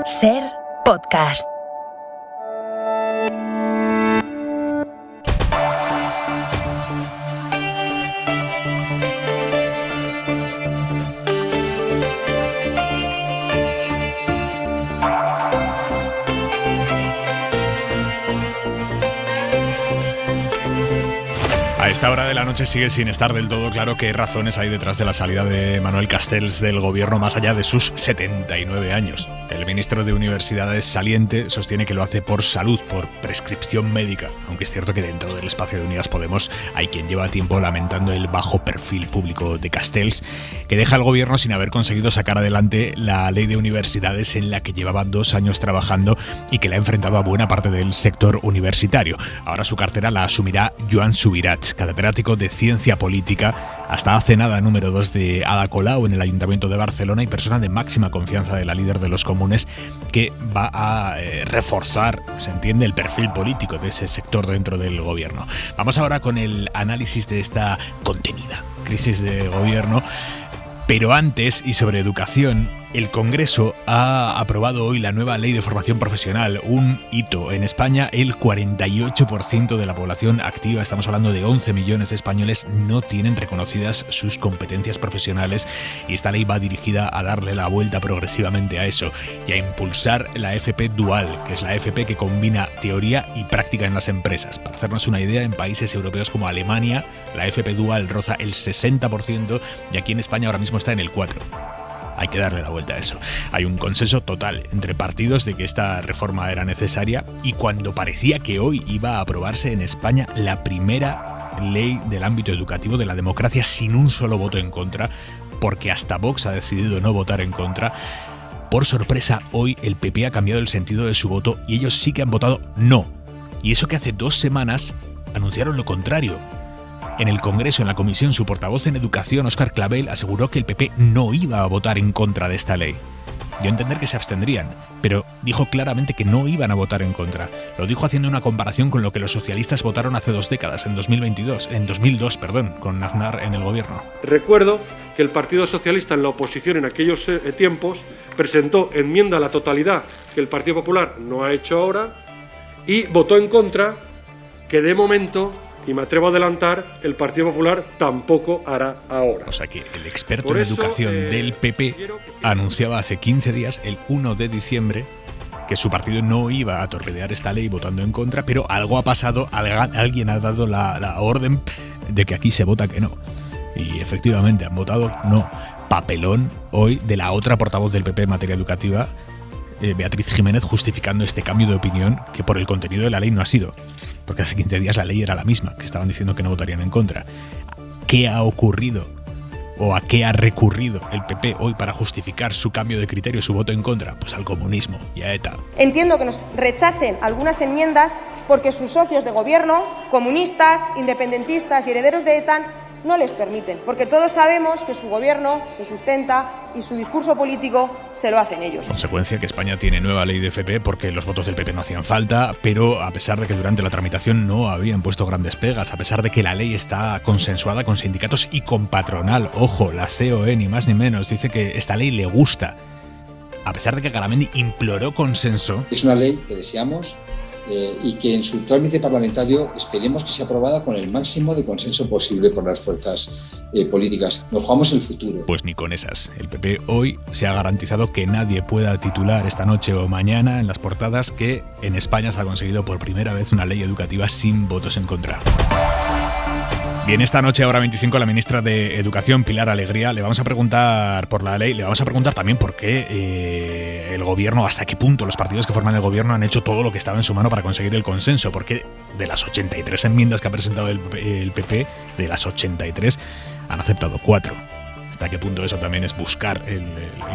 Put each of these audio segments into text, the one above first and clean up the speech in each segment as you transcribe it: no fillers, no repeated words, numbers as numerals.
SER Podcast. A esta hora de la noche sigue sin estar del todo claro qué razones hay detrás de la salida de Manuel Castells del gobierno más allá de sus 79 años. El ministro de Universidades saliente sostiene que lo hace por salud, por prescripción médica, aunque es cierto que dentro del espacio de Unidas Podemos hay quien lleva tiempo lamentando el bajo perfil público de Castells, que deja al gobierno sin haber conseguido sacar adelante la ley de universidades en la que llevaba 2 años trabajando y que le ha enfrentado a buena parte del sector universitario. Ahora su cartera la asumirá Joan Subirats, catedrático de Ciencia Política, hasta hace nada número 2 de Ada Colau en el Ayuntamiento de Barcelona y persona de máxima confianza de la líder de los comunes, que va a reforzar, se entiende, el perfil político de ese sector dentro del gobierno. Vamos ahora con el análisis de esta contenida crisis de gobierno. Pero antes, y sobre educación, el Congreso ha aprobado hoy la nueva ley de formación profesional, un hito. En España, el 48% de la población activa, estamos hablando de 11 millones de españoles, no tienen reconocidas sus competencias profesionales, y esta ley va dirigida a darle la vuelta progresivamente a eso y a impulsar la FP dual, que es la FP que combina teoría y práctica en las empresas. Para hacernos una idea, en países europeos como Alemania, la FP dual roza el 60% y aquí en España ahora mismo está en el 4%. Hay que darle la vuelta a eso. Hay un consenso total entre partidos de que esta reforma era necesaria, y cuando parecía que hoy iba a aprobarse en España la primera ley del ámbito educativo de la democracia sin un solo voto en contra, porque hasta Vox ha decidido no votar en contra, por sorpresa hoy el PP ha cambiado el sentido de su voto y ellos sí que han votado no. Y eso que hace 2 semanas anunciaron lo contrario. En el Congreso, en la comisión, su portavoz en Educación, Óscar Clavel, aseguró que el PP no iba a votar en contra de esta ley. Dio a entender que se abstendrían, pero dijo claramente que no iban a votar en contra. Lo dijo haciendo una comparación con lo que los socialistas votaron hace 2 décadas, en 2002, con Aznar en el gobierno. Recuerdo que el Partido Socialista en la oposición en aquellos tiempos presentó enmienda a la totalidad que el Partido Popular no ha hecho ahora y votó en contra, que de momento, y me atrevo a adelantar, el Partido Popular tampoco hará ahora. O sea que el experto en educación del PP anunciaba hace 15 días, el 1 de diciembre, que su partido no iba a torpedear esta ley votando en contra, pero algo ha pasado, alguien ha dado la orden de que aquí se vota que no. Y efectivamente han votado no. Papelón hoy de la otra portavoz del PP en materia educativa, Beatriz Jiménez, justificando este cambio de opinión que por el contenido de la ley no ha sido, porque hace 15 días la ley era la misma, que estaban diciendo que no votarían en contra. ¿Qué ha ocurrido o a qué ha recurrido el PP hoy para justificar su cambio de criterio, su voto en contra? Pues al comunismo y a ETA. Entiendo que nos rechacen algunas enmiendas porque sus socios de gobierno, comunistas, independentistas y herederos de ETA, no les permiten, porque todos sabemos que su gobierno se sustenta y su discurso político se lo hacen ellos. Consecuencia que España tiene nueva ley de FP porque los votos del PP no hacían falta, pero a pesar de que durante la tramitación no habían puesto grandes pegas, a pesar de que la ley está consensuada con sindicatos y con patronal, ojo, la COE ni más ni menos dice que esta ley le gusta, a pesar de que Garamendi imploró consenso. Es una ley que deseamos y que en su trámite parlamentario esperemos que sea aprobada con el máximo de consenso posible por las fuerzas políticas. Nos jugamos el futuro. Pues ni con esas. El PP hoy se ha garantizado que nadie pueda titular esta noche o mañana en las portadas que en España se ha conseguido por primera vez una ley educativa sin votos en contra. Bien, esta noche, ahora 25, la ministra de Educación, Pilar Alegría, le vamos a preguntar por la ley, le vamos a preguntar también por qué el gobierno, hasta qué punto los partidos que forman el gobierno han hecho todo lo que estaba en su mano para conseguir el consenso, porque de las 83 enmiendas que ha presentado el PP, de las 83, han aceptado 4. ¿Hasta qué punto eso también es buscar el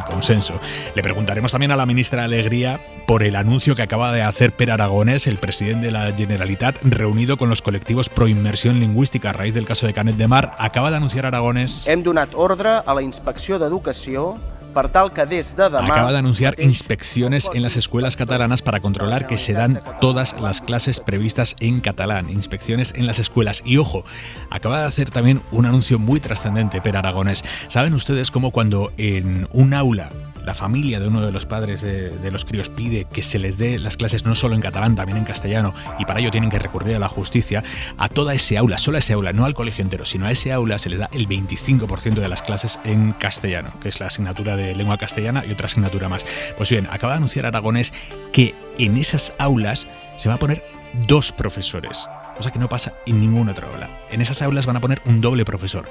consenso? Le preguntaremos también a la ministra Alegría por el anuncio que acaba de hacer Pere Aragonès, el presidente de la Generalitat, reunido con los colectivos pro inmersión lingüística a raíz del caso de Canet de Mar. Acaba de anunciar Aragonès... Hem donat ordre a la Inspecció d'Educació per tal que des de demà... Acaba de anunciar inspecciones en las escuelas catalanas para controlar que se dan todas las clases previstas en catalán. Inspecciones en las escuelas. Y ojo, acaba de hacer también un anuncio muy trascendente Pere Aragonès. ¿Saben ustedes cómo cuando en un aula la familia de uno de los padres de los críos pide que se les dé las clases no solo en catalán, también en castellano, y para ello tienen que recurrir a la justicia, a toda ese aula, solo a ese aula, no al colegio entero, sino a ese aula se les da el 25% de las clases en castellano, que es la asignatura de lengua castellana y otra asignatura más. Pues bien, acaba de anunciar Aragonés que en esas aulas se va a poner 2 profesores, cosa que no pasa en ninguna otra aula. En esas aulas van a poner un doble profesor.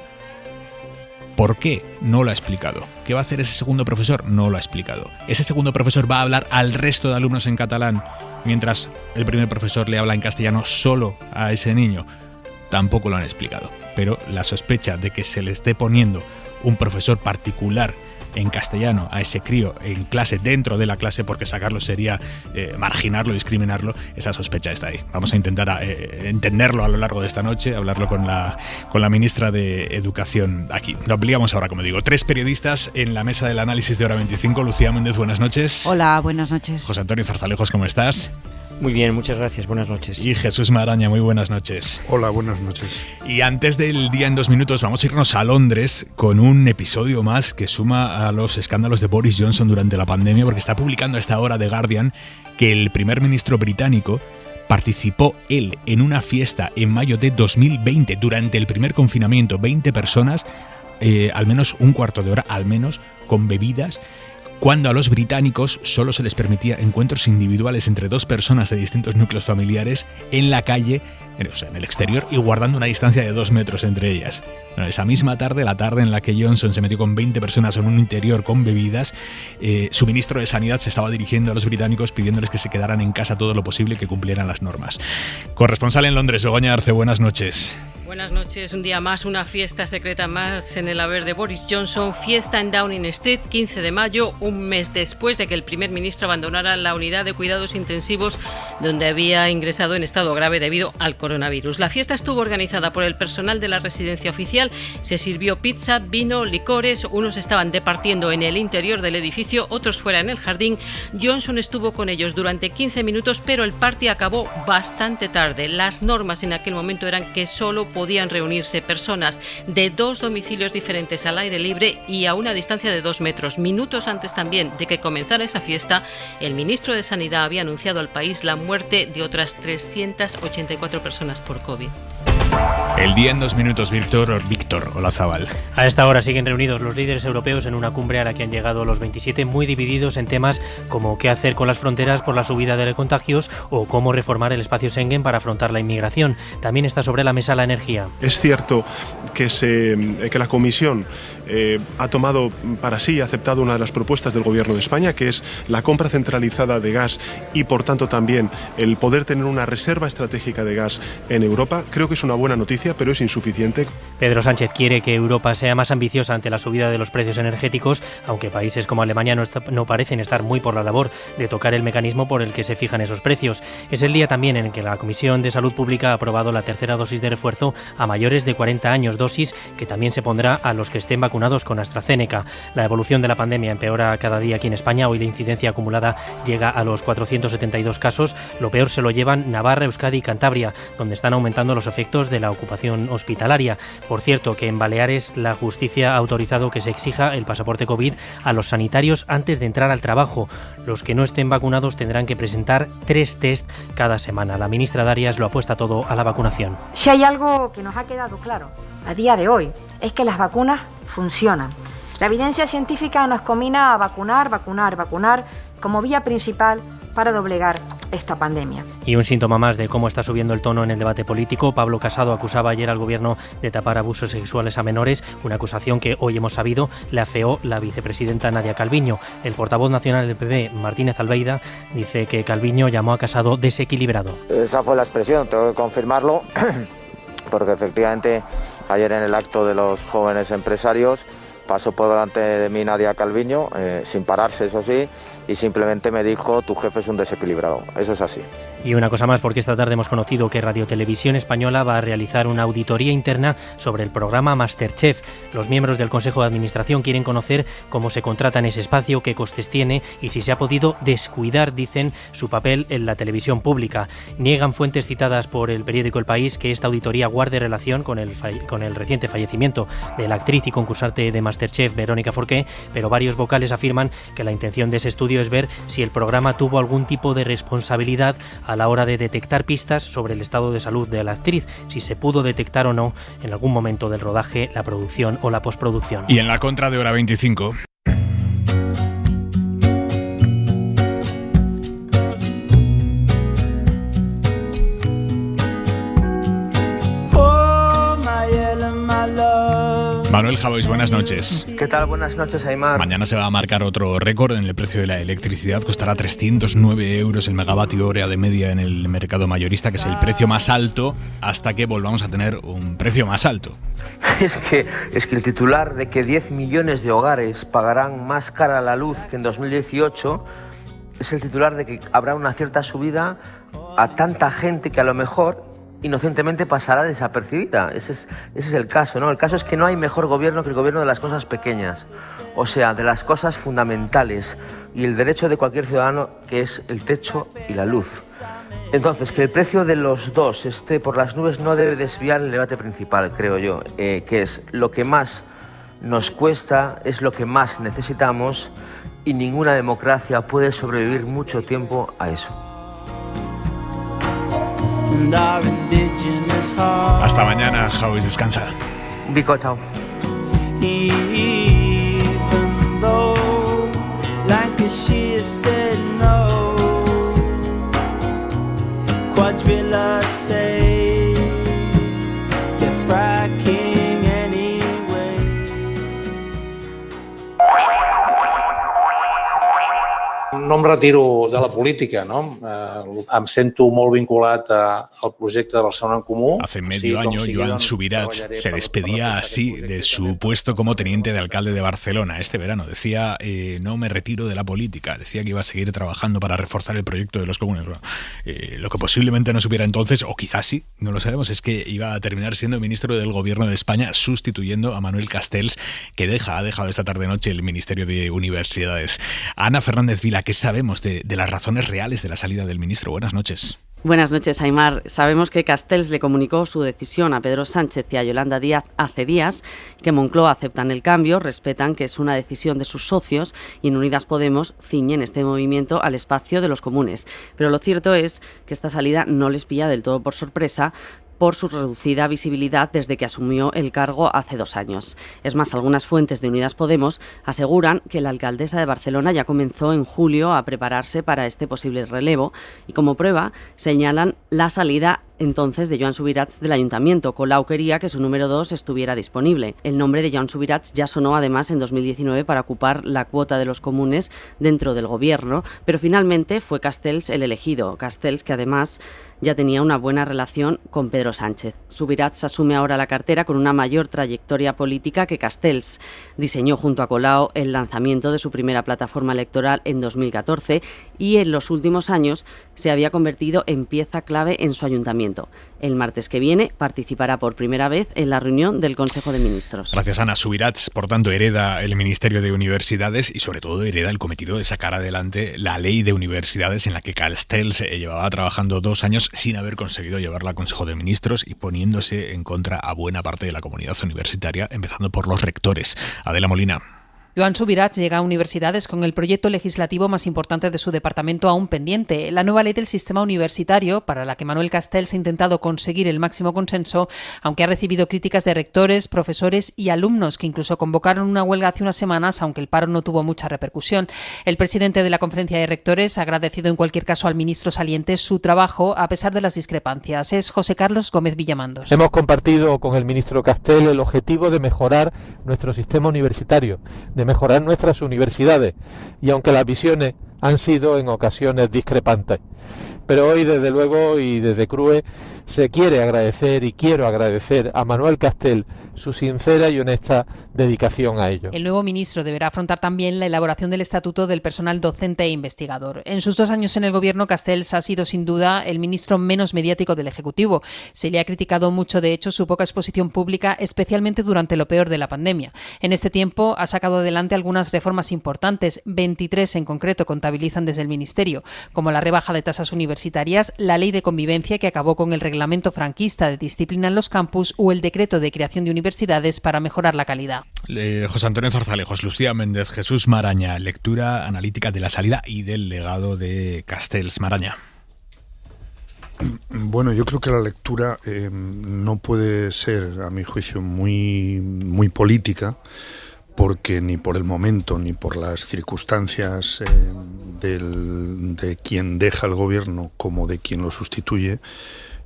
¿Por qué? No lo ha explicado. ¿Qué va a hacer ese segundo profesor? No lo ha explicado. Ese segundo profesor va a hablar al resto de alumnos en catalán, mientras el primer profesor le habla en castellano solo a ese niño. Tampoco lo han explicado. Pero la sospecha de que se le esté poniendo un profesor particular en castellano a ese crío en clase, dentro de la clase, porque sacarlo sería marginarlo, discriminarlo, esa sospecha está ahí. Vamos a intentar entenderlo a lo largo de esta noche, hablarlo con la ministra de Educación aquí. Lo ampliamos ahora, como digo. 3 periodistas en la mesa del análisis de Hora 25. Lucía Méndez, buenas noches. Hola, buenas noches. José Antonio Zarzalejos, ¿cómo estás? Muy bien, muchas gracias, buenas noches. Y Jesús Maraña, muy buenas noches. Hola, buenas noches. Y antes del Día en 2 minutos vamos a irnos a Londres con un episodio más que suma a los escándalos de Boris Johnson durante la pandemia, porque está publicando a esta hora The Guardian que el primer ministro británico participó él en una fiesta en mayo de 2020 durante el primer confinamiento, 20 personas, al menos un cuarto de hora, al menos, con bebidas, cuando a los británicos solo se les permitía encuentros individuales entre 2 personas de distintos núcleos familiares en la calle, o sea, en el exterior, y guardando una distancia de 2 metros entre ellas. Bueno, esa misma tarde, la tarde en la que Johnson se metió con 20 personas en un interior con bebidas, su ministro de Sanidad se estaba dirigiendo a los británicos pidiéndoles que se quedaran en casa todo lo posible y que cumplieran las normas. Corresponsal en Londres, Begoña Arce, buenas noches. Buenas noches. Un día más, una fiesta secreta más en el haber de Boris Johnson. Fiesta en Downing Street, 15 de mayo, un mes después de que el primer ministro abandonara la unidad de cuidados intensivos donde había ingresado en estado grave debido al coronavirus. La fiesta estuvo organizada por el personal de la residencia oficial. Se sirvió pizza, vino, licores. Unos estaban departiendo en el interior del edificio, otros fuera en el jardín. Johnson estuvo con ellos durante 15 minutos, pero el party acabó bastante tarde. Las normas en aquel momento eran que solo podían reunirse personas de 2 domicilios diferentes al aire libre y a una distancia de 2 metros. Minutos antes también de que comenzara esa fiesta, el ministro de Sanidad había anunciado al país la muerte de otras 384 personas por COVID. El Día en 2 minutos, Víctor Olazábal. A esta hora siguen reunidos los líderes europeos en una cumbre a la que han llegado los 27, muy divididos en temas como qué hacer con las fronteras por la subida de contagios o cómo reformar el espacio Schengen para afrontar la inmigración. También está sobre la mesa la energía. Es cierto que la Comisión ha tomado para sí, ha aceptado una de las propuestas del Gobierno de España, que es la compra centralizada de gas y, por tanto, también el poder tener una reserva estratégica de gas en Europa. Creo que es una buena noticia, pero es insuficiente. Pedro Sánchez quiere que Europa sea más ambiciosa ante la subida de los precios energéticos, aunque países como Alemania no parecen estar muy por la labor de tocar el mecanismo por el que se fijan esos precios. Es el día también en el que la Comisión de Salud Pública ha aprobado la tercera dosis de refuerzo a mayores de 40 años, dosis que también se pondrá a los que estén vacunados con AstraZeneca. La evolución de la pandemia empeora cada día aquí en España. Hoy la incidencia acumulada llega a los 472 casos. Lo peor se lo llevan Navarra, Euskadi y Cantabria, donde están aumentando los efectos de la ocupación hospitalaria. Por cierto, que en Baleares la justicia ha autorizado que se exija el pasaporte COVID a los sanitarios antes de entrar al trabajo. Los que no estén vacunados tendrán que presentar 3 test cada semana. La ministra Darias lo apuesta todo a la vacunación. Si hay algo que nos ha quedado claro a día de hoy, es que las vacunas funcionan. La evidencia científica nos combina a vacunar como vía principal para doblegar esta pandemia. Y un síntoma más de cómo está subiendo el tono en el debate político. Pablo Casado acusaba ayer al gobierno de tapar abusos sexuales a menores, una acusación que hoy hemos sabido le afeó la vicepresidenta Nadia Calviño. El portavoz nacional del PP, Martínez Almeida, dice que Calviño llamó a Casado desequilibrado. Esa fue la expresión, tengo que confirmarlo, porque efectivamente ayer en el acto de los jóvenes empresarios pasó por delante de mí Nadia Calviño, sin pararse, eso sí, y simplemente me dijo: tu jefe es un desequilibrado. Eso es así. Y una cosa más, porque esta tarde hemos conocido que Radio Televisión Española va a realizar una auditoría interna sobre el programa MasterChef. Los miembros del Consejo de Administración quieren conocer cómo se contrata en ese espacio, qué costes tiene y si se ha podido descuidar, dicen, su papel en la televisión pública. Niegan fuentes citadas por el periódico El País que esta auditoría guarde relación con el reciente fallecimiento de la actriz y concursante de MasterChef, Verónica Forqué, pero varios vocales afirman que la intención de ese estudio es ver si el programa tuvo algún tipo de responsabilidad a la hora de detectar pistas sobre el estado de salud de la actriz, si se pudo detectar o no en algún momento del rodaje, la producción o la postproducción. Y en la contra de Hora 25... Manuel Javois, buenas noches. ¿Qué tal? Buenas noches, Aimar. Mañana se va a marcar otro récord en el precio de la electricidad. Costará 309 euros el megavatio hora de media en el mercado mayorista, que es el precio más alto hasta que volvamos a tener un precio más alto. Es que el titular de que 10 millones de hogares pagarán más cara la luz que en 2018 es el titular de que habrá una cierta subida a tanta gente que a lo mejor inocentemente pasará desapercibida. Ese es el caso, ¿no? El caso es que no hay mejor gobierno que el gobierno de las cosas pequeñas, o sea, de las cosas fundamentales y el derecho de cualquier ciudadano, que es el techo y la luz. Entonces, que el precio de los dos esté por las nubes no debe desviar el debate principal, creo yo, que es lo que más nos cuesta, es lo que más necesitamos y ninguna democracia puede sobrevivir mucho tiempo a eso. Hasta mañana, Javois, descansa. Vico, chao. No em retiro de la política, ¿no? Em sento molt vinculat al proyecto de Barcelona en Comú. Hace medio año, Joan Subirats se despedía así de su puesto como teniente de alcalde de Barcelona este verano. Decía, no me retiro de la política. Decía que iba a seguir trabajando para reforzar el proyecto de los comunes. Lo que posiblemente no supiera entonces, o quizás sí, no lo sabemos, es que iba a terminar siendo ministro del Gobierno de España, sustituyendo a Manuel Castells, que ha dejado esta tarde-noche el Ministerio de Universidades. Ana Fernández Vila, ¿qué sabemos de las razones reales de la salida del ministro? Buenas noches. Buenas noches, Aimar. Sabemos que Castells le comunicó su decisión a Pedro Sánchez y a Yolanda Díaz hace días, que Moncloa aceptan el cambio, respetan que es una decisión de sus socios y en Unidas Podemos ciñen este movimiento al espacio de los comunes. Pero lo cierto es que esta salida no les pilla del todo por sorpresa, por su reducida visibilidad desde que asumió el cargo hace 2 años. Es más, algunas fuentes de Unidas Podemos aseguran que la alcaldesa de Barcelona ya comenzó en julio a prepararse para este posible relevo y como prueba señalan la salida entonces de Joan Subirats del Ayuntamiento. Colau quería que su número 2 estuviera disponible. El nombre de Joan Subirats ya sonó además en 2019 para ocupar la cuota de los comunes dentro del gobierno, pero finalmente fue Castells el elegido. Castells, que además ya tenía una buena relación con Pedro Sánchez. Subirats asume ahora la cartera con una mayor trayectoria política que Castells. Diseñó junto a Colau el lanzamiento de su primera plataforma electoral en 2014 y en los últimos años se había convertido en pieza clave en su ayuntamiento. El martes que viene participará por primera vez en la reunión del Consejo de Ministros. Gracias, Ana. Subirats, por tanto, hereda el Ministerio de Universidades y, sobre todo, hereda el cometido de sacar adelante la ley de universidades en la que Castells llevaba trabajando 2 años sin haber conseguido llevarla al Consejo de Ministros y poniéndose en contra a buena parte de la comunidad universitaria, empezando por los rectores. Adela Molina. Joan Subirats llega a Universidades con el proyecto legislativo más importante de su departamento aún pendiente, la nueva ley del sistema universitario, para la que Manuel Castells ha intentado conseguir el máximo consenso, aunque ha recibido críticas de rectores, profesores y alumnos, que incluso convocaron una huelga hace unas semanas, aunque el paro no tuvo mucha repercusión. El presidente de la Conferencia de Rectores ha agradecido en cualquier caso al ministro saliente su trabajo, a pesar de las discrepancias. Es José Carlos Gómez Villamandos. Hemos compartido con el ministro Castells el objetivo de mejorar nuestro sistema universitario, de mejorar nuestras universidades, y aunque las visiones han sido en ocasiones discrepantes. Pero hoy, desde luego, y desde CRUE, se quiere agradecer y quiero agradecer a Manuel Castells su sincera y honesta dedicación a ello. El nuevo ministro deberá afrontar también la elaboración del estatuto del personal docente e investigador. En sus 2 años en el gobierno, Castells ha sido sin duda el ministro menos mediático del Ejecutivo. Se le ha criticado mucho, de hecho, su poca exposición pública, especialmente durante lo peor de la pandemia. En este tiempo ha sacado adelante algunas reformas importantes, 23 en concreto contabilizan desde el Ministerio, como la rebaja de tasas universitarias, la ley de convivencia que acabó con el reglamento franquista de disciplina en los campus o el decreto de creación de universidades para mejorar la calidad. José Antonio Zarzalejos, Lucía Méndez, Jesús Maraña, lectura analítica de la salida y del legado de Castells. Maraña. Bueno, yo creo que la lectura no puede ser, a mi juicio, muy política, porque ni por el momento ni por las circunstancias de quien deja el gobierno como de quien lo sustituye,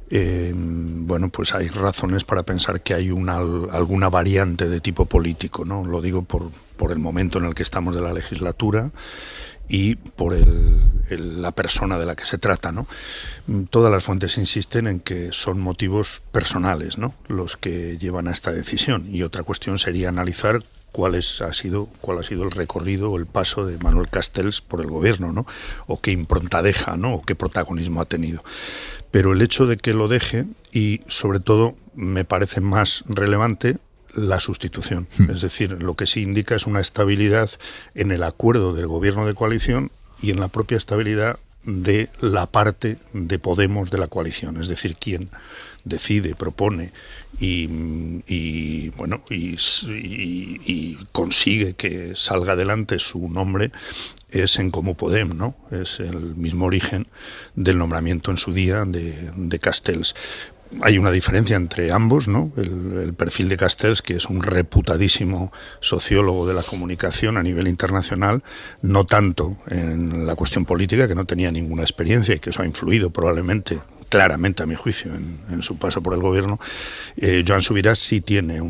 bueno, pues hay razones para pensar que hay alguna variante de tipo político, ¿no? Lo digo por el momento en el que estamos de la legislatura y por la persona de la que se trata, ¿no? Todas las fuentes insisten en que son motivos personales, ¿no?, los que llevan a esta decisión, y otra cuestión sería analizar cuál ha sido el recorrido o el paso de Manuel Castells por el gobierno, ¿no?, o qué impronta deja, ¿no?, o qué protagonismo ha tenido. Pero el hecho de que lo deje, y sobre todo me parece más relevante, la sustitución. Es decir, lo que sí indica es una estabilidad en el acuerdo del gobierno de coalición y en la propia estabilidad de la parte de Podemos de la coalición. Es decir, quien decide, propone y consigue que salga adelante su nombre es En Comú Podem, ¿no? Es el mismo origen del nombramiento en su día de Castells. Hay una diferencia entre ambos, ¿no? El perfil de Castells, que es un reputadísimo sociólogo de la comunicación a nivel internacional, no tanto en la cuestión política, que no tenía ninguna experiencia y que eso ha influido probablemente, claramente a mi juicio, en su paso por el gobierno. Joan Subirats sí tiene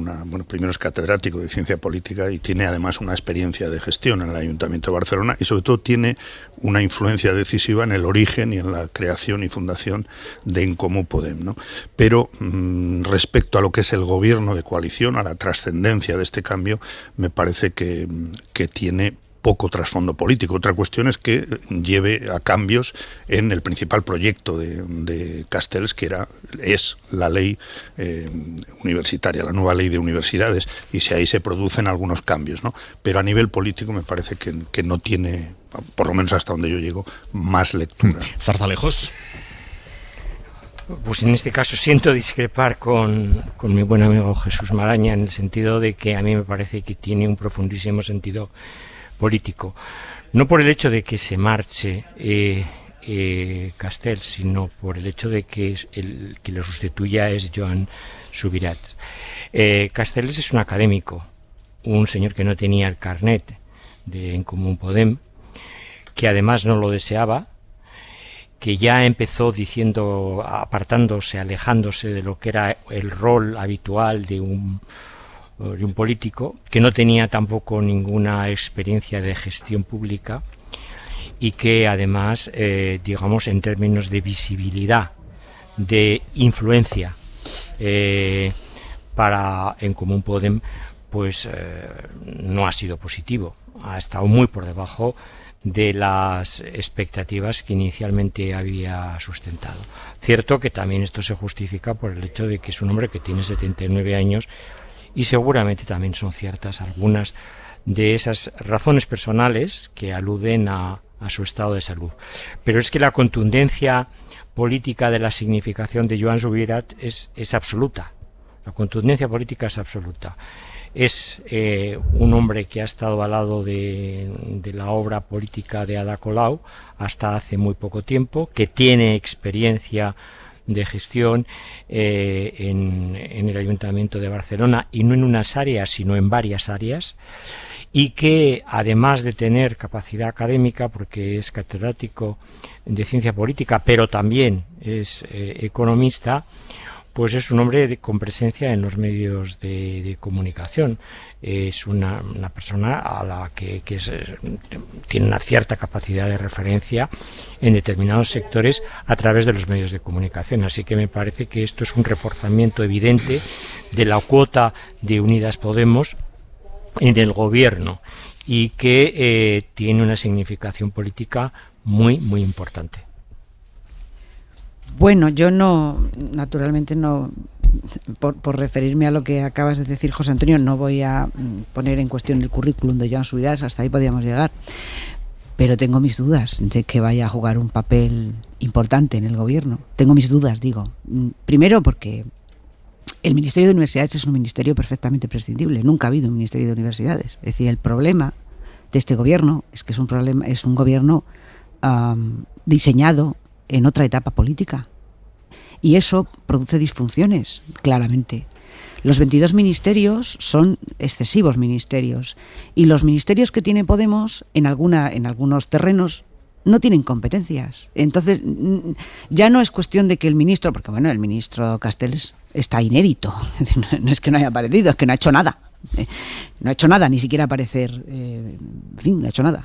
primero es catedrático de ciencia política y tiene además una experiencia de gestión en el Ayuntamiento de Barcelona y sobre todo tiene una influencia decisiva en el origen y en la creación y fundación de En Comú Podem, ¿no? Pero respecto a lo que es el gobierno de coalición, a la trascendencia de este cambio, me parece que tiene poco trasfondo político. Otra cuestión es que lleve a cambios en el principal proyecto de Castells, que es la ley universitaria, la nueva ley de universidades, y si ahí se producen algunos cambios, ¿no? Pero a nivel político me parece que no tiene, por lo menos hasta donde yo llego, más lectura. Zarzalejos. Pues en este caso siento discrepar con mi buen amigo Jesús Maraña, en el sentido de que a mí me parece que tiene un profundísimo sentido político, no por el hecho de que se marche Castells, sino por el hecho de que el que lo sustituya es Joan Subirats. Castells es un académico, un señor que no tenía el carnet de En Comú Podem, que además no lo deseaba, que ya empezó diciendo, apartándose, alejándose de lo que era el rol habitual de un político, que no tenía tampoco ninguna experiencia de gestión pública y que además, digamos, en términos de visibilidad, de influencia para En Comú Podem, pues no ha sido positivo, ha estado muy por debajo de las expectativas que inicialmente había sustentado. Cierto que también esto se justifica por el hecho de que es un hombre que tiene 79 años y seguramente también son ciertas algunas de esas razones personales que aluden a su estado de salud. Pero es que la contundencia política de la significación de Joan Subirats es absoluta. La contundencia política es absoluta. Es un hombre que ha estado al lado de la obra política de Ada Colau hasta hace muy poco tiempo, que tiene experiencia de gestión en el Ayuntamiento de Barcelona, y no en unas áreas, sino en varias áreas, y que además de tener capacidad académica, porque es catedrático de ciencia política, pero también es economista, pues es un hombre con presencia en los medios de comunicación. Es una persona a la que tiene una cierta capacidad de referencia en determinados sectores a través de los medios de comunicación. Así que me parece que esto es un reforzamiento evidente de la cuota de Unidas Podemos en el gobierno y que tiene una significación política muy, muy importante. Bueno, yo naturalmente no, por referirme a lo que acabas de decir, José Antonio, no voy a poner en cuestión el currículum de Joan Subirats, hasta ahí podíamos llegar, pero tengo mis dudas de que vaya a jugar un papel importante en el gobierno. Tengo mis dudas, digo. Primero porque el Ministerio de Universidades es un ministerio perfectamente prescindible. Nunca ha habido un Ministerio de Universidades. Es decir, el problema de este gobierno es que es un gobierno diseñado en otra etapa política. Y eso produce disfunciones, claramente. Los 22 ministerios son excesivos ministerios. Y los ministerios que tiene Podemos, en algunos terrenos, no tienen competencias. Entonces, ya no es cuestión de que el ministro, porque bueno, el ministro Castells está inédito. No es que no haya aparecido, es que no ha hecho nada. No ha hecho nada, ni siquiera aparecer, en fin, no ha hecho nada.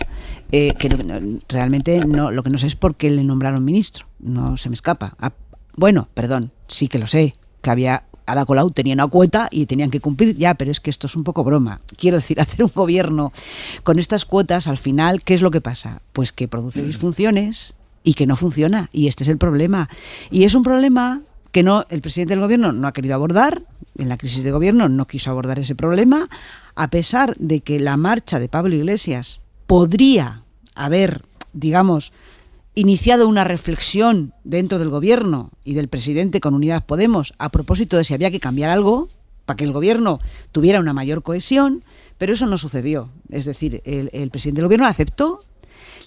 Realmente lo que no sé es por qué le nombraron ministro, no se me escapa. Bueno, perdón, sí que lo sé, que Ada Colau tenía una cuota y tenían que cumplir, ya, pero es que esto es un poco broma. Quiero decir, hacer un gobierno con estas cuotas, al final, ¿qué es lo que pasa? Pues que produce disfunciones y que no funciona, y este es el problema. Y es un problema que el presidente del gobierno no ha querido abordar. En la crisis de gobierno no quiso abordar ese problema, a pesar de que la marcha de Pablo Iglesias podría haber, digamos, iniciado una reflexión dentro del gobierno y del presidente con Unidas Podemos a propósito de si había que cambiar algo para que el gobierno tuviera una mayor cohesión, pero eso no sucedió. Es decir, el presidente del gobierno aceptó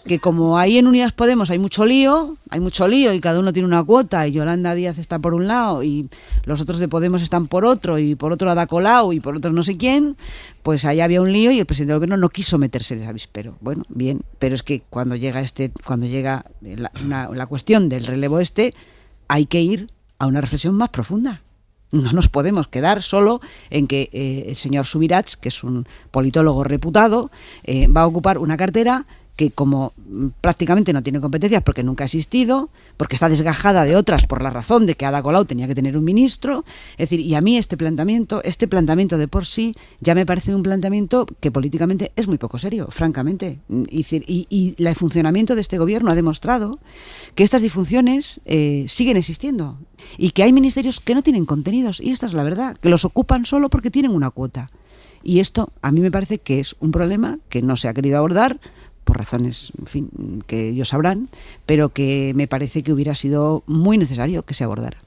que como ahí en Unidas Podemos hay mucho lío y cada uno tiene una cuota y Yolanda Díaz está por un lado y los otros de Podemos están por otro y por otro Ada Colau y por otro no sé quién, pues ahí había un lío y el presidente del gobierno no quiso meterse en ese avispero. Bueno, bien, pero es que cuando llega la cuestión del relevo hay que ir a una reflexión más profunda. No nos podemos quedar solo en que el señor Subirats, que es un politólogo reputado, va a ocupar una cartera que como prácticamente no tiene competencias porque nunca ha existido, porque está desgajada de otras por la razón de que Ada Colau tenía que tener un ministro. Es decir, y a mí este planteamiento de por sí ya me parece un planteamiento que políticamente es muy poco serio, francamente. Y el funcionamiento de este gobierno ha demostrado que estas disfunciones siguen existiendo y que hay ministerios que no tienen contenidos, y esta es la verdad, que los ocupan solo porque tienen una cuota. Y esto a mí me parece que es un problema que no se ha querido abordar por razones, en fin, que ellos sabrán, pero que me parece que hubiera sido muy necesario que se abordara.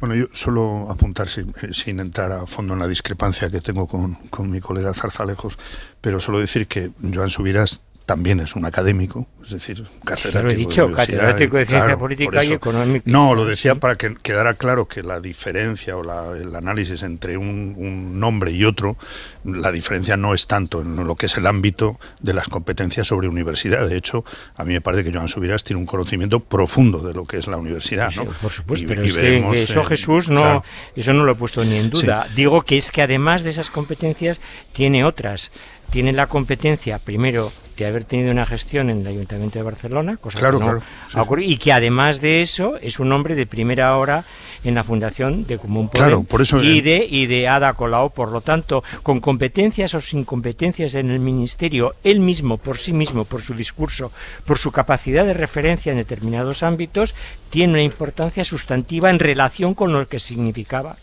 Bueno, yo solo apuntar, sin entrar a fondo en la discrepancia que tengo con mi colega Zarzalejos, pero solo decir que Joan Subirats también es un académico, es decir, catedrático. Lo he dicho, catedrático de ciencia política y económica. No, lo decía para que quedara claro que la diferencia o el análisis entre un nombre y otro, la diferencia no es tanto en lo que es el ámbito de las competencias sobre universidad. De hecho, a mí me parece que Joan Subirats tiene un conocimiento profundo de lo que es la universidad, ¿no? Sí, por supuesto, pero es que eso Jesús claro. Eso no lo he puesto ni en duda. Sí. Digo que es que además de esas competencias tiene otras. Tiene la competencia, primero, de haber tenido una gestión en el Ayuntamiento de Barcelona, cosa que no ha ocurrido, y que además de eso es un hombre de primera hora en la fundación de Común Podem y de Ada Colau. Por lo tanto, con competencias o sin competencias en el ministerio, él mismo, por sí mismo, por su discurso, por su capacidad de referencia en determinados ámbitos, tiene una importancia sustantiva en relación con lo que significaba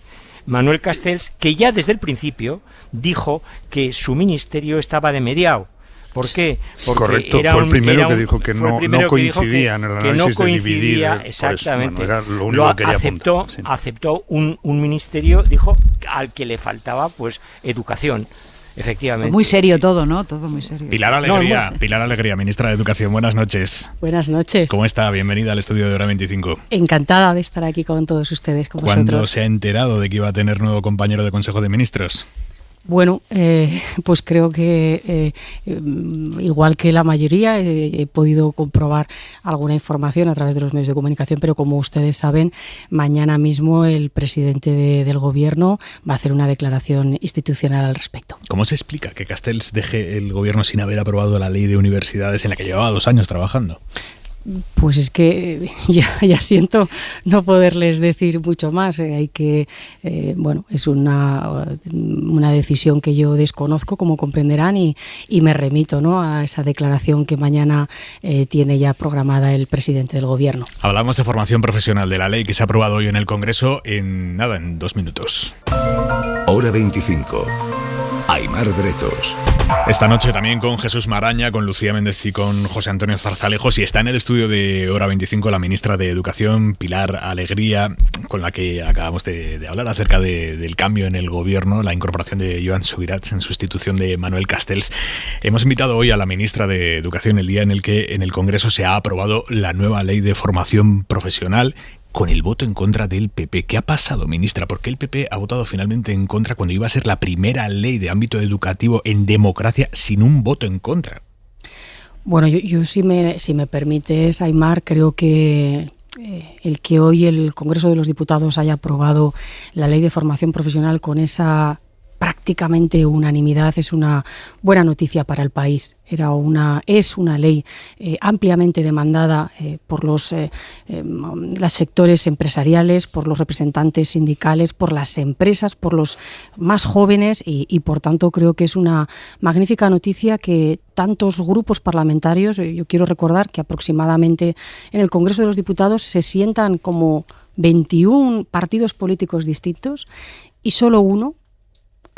Manuel Castells, que ya desde el principio dijo que su ministerio estaba de mediao. ¿Por qué? Porque correcto, fue el primero que dijo que no coincidía en el análisis de dividir. Exactamente. Eso, era lo único que quería apuntar. Sí. Aceptó un ministerio, dijo, al que le faltaba pues educación. Efectivamente. Muy serio todo, ¿no? Todo muy serio. Pilar Alegría, ministra de Educación. Buenas noches. Buenas noches. ¿Cómo está? Bienvenida al estudio de Hora 25. Encantada de estar aquí con todos ustedes. ¿Cuándo se ha enterado de que iba a tener nuevo compañero de Consejo de Ministros? Bueno, pues creo que igual que la mayoría he podido comprobar alguna información a través de los medios de comunicación, pero como ustedes saben, mañana mismo el presidente del Gobierno va a hacer una declaración institucional al respecto. ¿Cómo se explica que Castells deje el Gobierno sin haber aprobado la ley de universidades en la que llevaba 2 años trabajando? Pues es que ya siento no poderles decir mucho más. Hay que, bueno, es una decisión que yo desconozco, como comprenderán, y me remito, ¿no?, a esa declaración que mañana tiene ya programada el presidente del Gobierno. Hablamos de formación profesional, de la ley que se ha aprobado hoy en el Congreso en 2 minutos. Hora 25. Aimar Bretos. Esta noche también con Jesús Maraña, con Lucía Méndez y con José Antonio Zarzalejos, y está en el estudio de Hora 25 la ministra de Educación, Pilar Alegría, con la que acabamos de hablar acerca del cambio en el Gobierno, la incorporación de Joan Subirats en sustitución de Manuel Castells. Hemos invitado hoy a la ministra de Educación el día en el que en el Congreso se ha aprobado la nueva ley de formación profesional, con el voto en contra del PP. ¿Qué ha pasado, ministra? ¿Por qué el PP ha votado finalmente en contra cuando iba a ser la primera ley de ámbito educativo en democracia sin un voto en contra? Bueno, yo si me permites, Aimar, creo que el que hoy el Congreso de los Diputados haya aprobado la ley de formación profesional con esa prácticamente unanimidad es una buena noticia para el país. Es una ley ampliamente demandada por los sectores empresariales, por los representantes sindicales, por las empresas, por los más jóvenes y por tanto creo que es una magnífica noticia que tantos grupos parlamentarios, yo quiero recordar que aproximadamente en el Congreso de los Diputados se sientan como 21 partidos políticos distintos y solo uno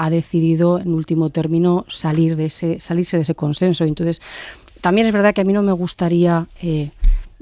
ha decidido, en último término, salirse de ese consenso. Entonces, también es verdad que a mí no me gustaría,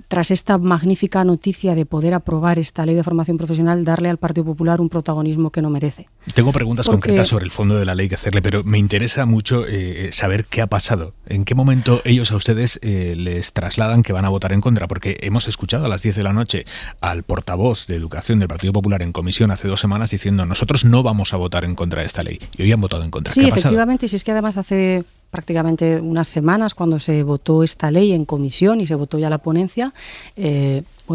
tras esta magnífica noticia de poder aprobar esta ley de formación profesional, darle al Partido Popular un protagonismo que no merece. Tengo preguntas concretas sobre el fondo de la ley que hacerle, pero me interesa mucho saber qué ha pasado. ¿En qué momento ellos a ustedes les trasladan que van a votar en contra? Porque hemos escuchado a las 10 de la noche al portavoz de Educación del Partido Popular en comisión hace 2 semanas diciendo nosotros no vamos a votar en contra de esta ley. Y hoy han votado en contra. Sí, ¿Qué ha pasado? efectivamente, si es que además hace prácticamente unas semanas cuando se votó esta ley en comisión y se votó ya la ponencia,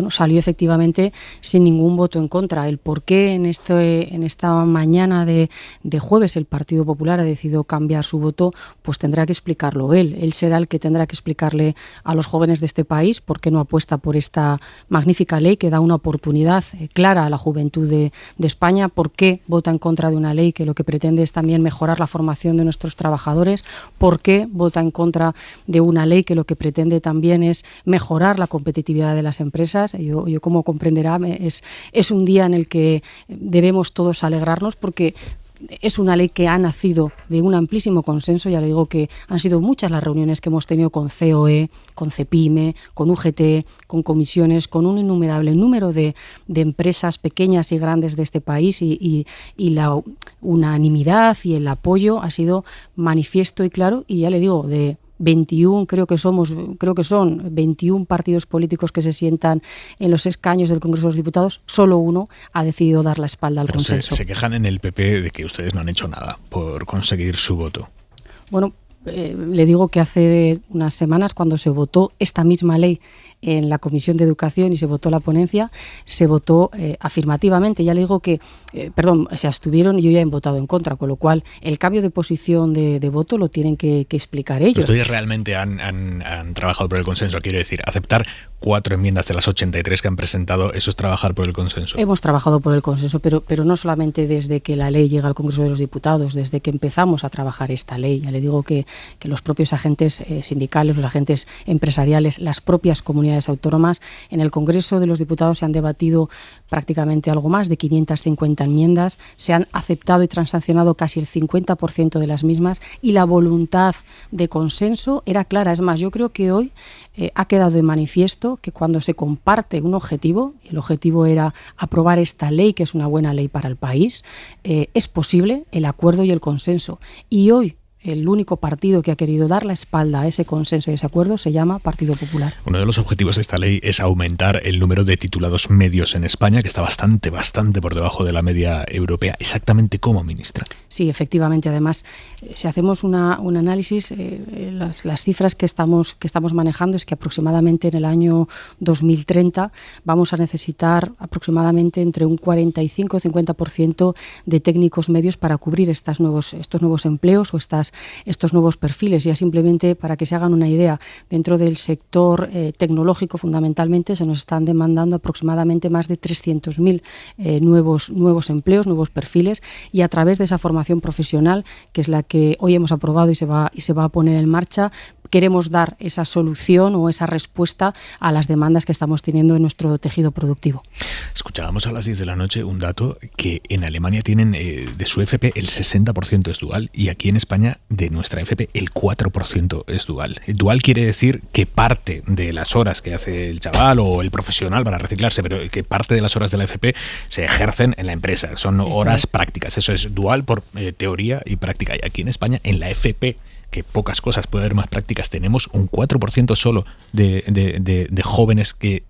salió efectivamente sin ningún voto en contra. El por qué en esta mañana de jueves el Partido Popular ha decidido cambiar su voto, pues tendrá que explicarlo él. Él será el que tendrá que explicarle a los jóvenes de este país por qué no apuesta por esta magnífica ley que da una oportunidad clara a la juventud de España, por qué vota en contra de una ley que lo que pretende es también mejorar la formación de nuestros trabajadores, por qué vota en contra de una ley que lo que pretende también es mejorar la competitividad de las empresas. Yo como comprenderá, es un día en el que debemos todos alegrarnos porque es una ley que ha nacido de un amplísimo consenso. Ya le digo que han sido muchas las reuniones que hemos tenido con COE, con CEPIME, con UGT, con comisiones, con un innumerable número de empresas pequeñas y grandes de este país y la unanimidad y el apoyo ha sido manifiesto y claro, y ya le digo, de 21, creo que son 21 partidos políticos que se sientan en los escaños del Congreso de los Diputados, solo uno ha decidido dar la espalda al consenso. Se quejan en el PP de que ustedes no han hecho nada por conseguir su voto. Bueno, le digo que hace unas semanas, cuando se votó esta misma ley en la Comisión de Educación y se votó la ponencia, se votó afirmativamente. Ya le digo que, se abstuvieron y yo ya he votado en contra, con lo cual el cambio de posición de voto lo tienen que explicar ellos. ¿Ustedes realmente han trabajado por el consenso? Quiero decir, aceptar 4 enmiendas de las 83 que han presentado, eso es trabajar por el consenso. Hemos trabajado por el consenso, pero no solamente desde que la ley llega al Congreso de los Diputados, desde que empezamos a trabajar esta ley. Ya le digo que los propios agentes sindicales, los agentes empresariales, las propias comunidades autónomas, en el Congreso de los Diputados se han debatido prácticamente algo más de 550 enmiendas, se han aceptado y transaccionado casi el 50% de las mismas y la voluntad de consenso era clara. Es más, yo creo que hoy ha quedado de manifiesto que cuando se comparte un objetivo, y el objetivo era aprobar esta ley, que es una buena ley para el país, es posible el acuerdo y el consenso. Y hoy el único partido que ha querido dar la espalda a ese consenso y ese acuerdo se llama Partido Popular. Uno de los objetivos de esta ley es aumentar el número de titulados medios en España, que está bastante por debajo de la media europea. ¿Exactamente cómo, ministra? Sí, efectivamente. Además, si hacemos un análisis, las cifras que estamos manejando es que aproximadamente en el año 2030 vamos a necesitar aproximadamente entre un 45 y 50% de técnicos medios para cubrir estos nuevos empleos o estos nuevos perfiles. Ya simplemente para que se hagan una idea, dentro del sector tecnológico fundamentalmente se nos están demandando aproximadamente más de 300.000 nuevos empleos, nuevos perfiles, y a través de esa formación profesional, que es la que hoy hemos aprobado y se va a poner en marcha, queremos dar esa solución o esa respuesta a las demandas que estamos teniendo en nuestro tejido productivo. Escuchábamos a las 10 de la noche un dato que en Alemania tienen de su FP el 60% es dual y aquí en España de nuestra FP el 4% es dual. Dual quiere decir que parte de las horas que hace el chaval o el profesional para reciclarse, pero que parte de las horas de la FP se ejercen en la empresa, son horas prácticas. Eso es dual por teoría y práctica. Y aquí en España en la FP, que pocas cosas puede haber más prácticas, tenemos un 4% solo de jóvenes que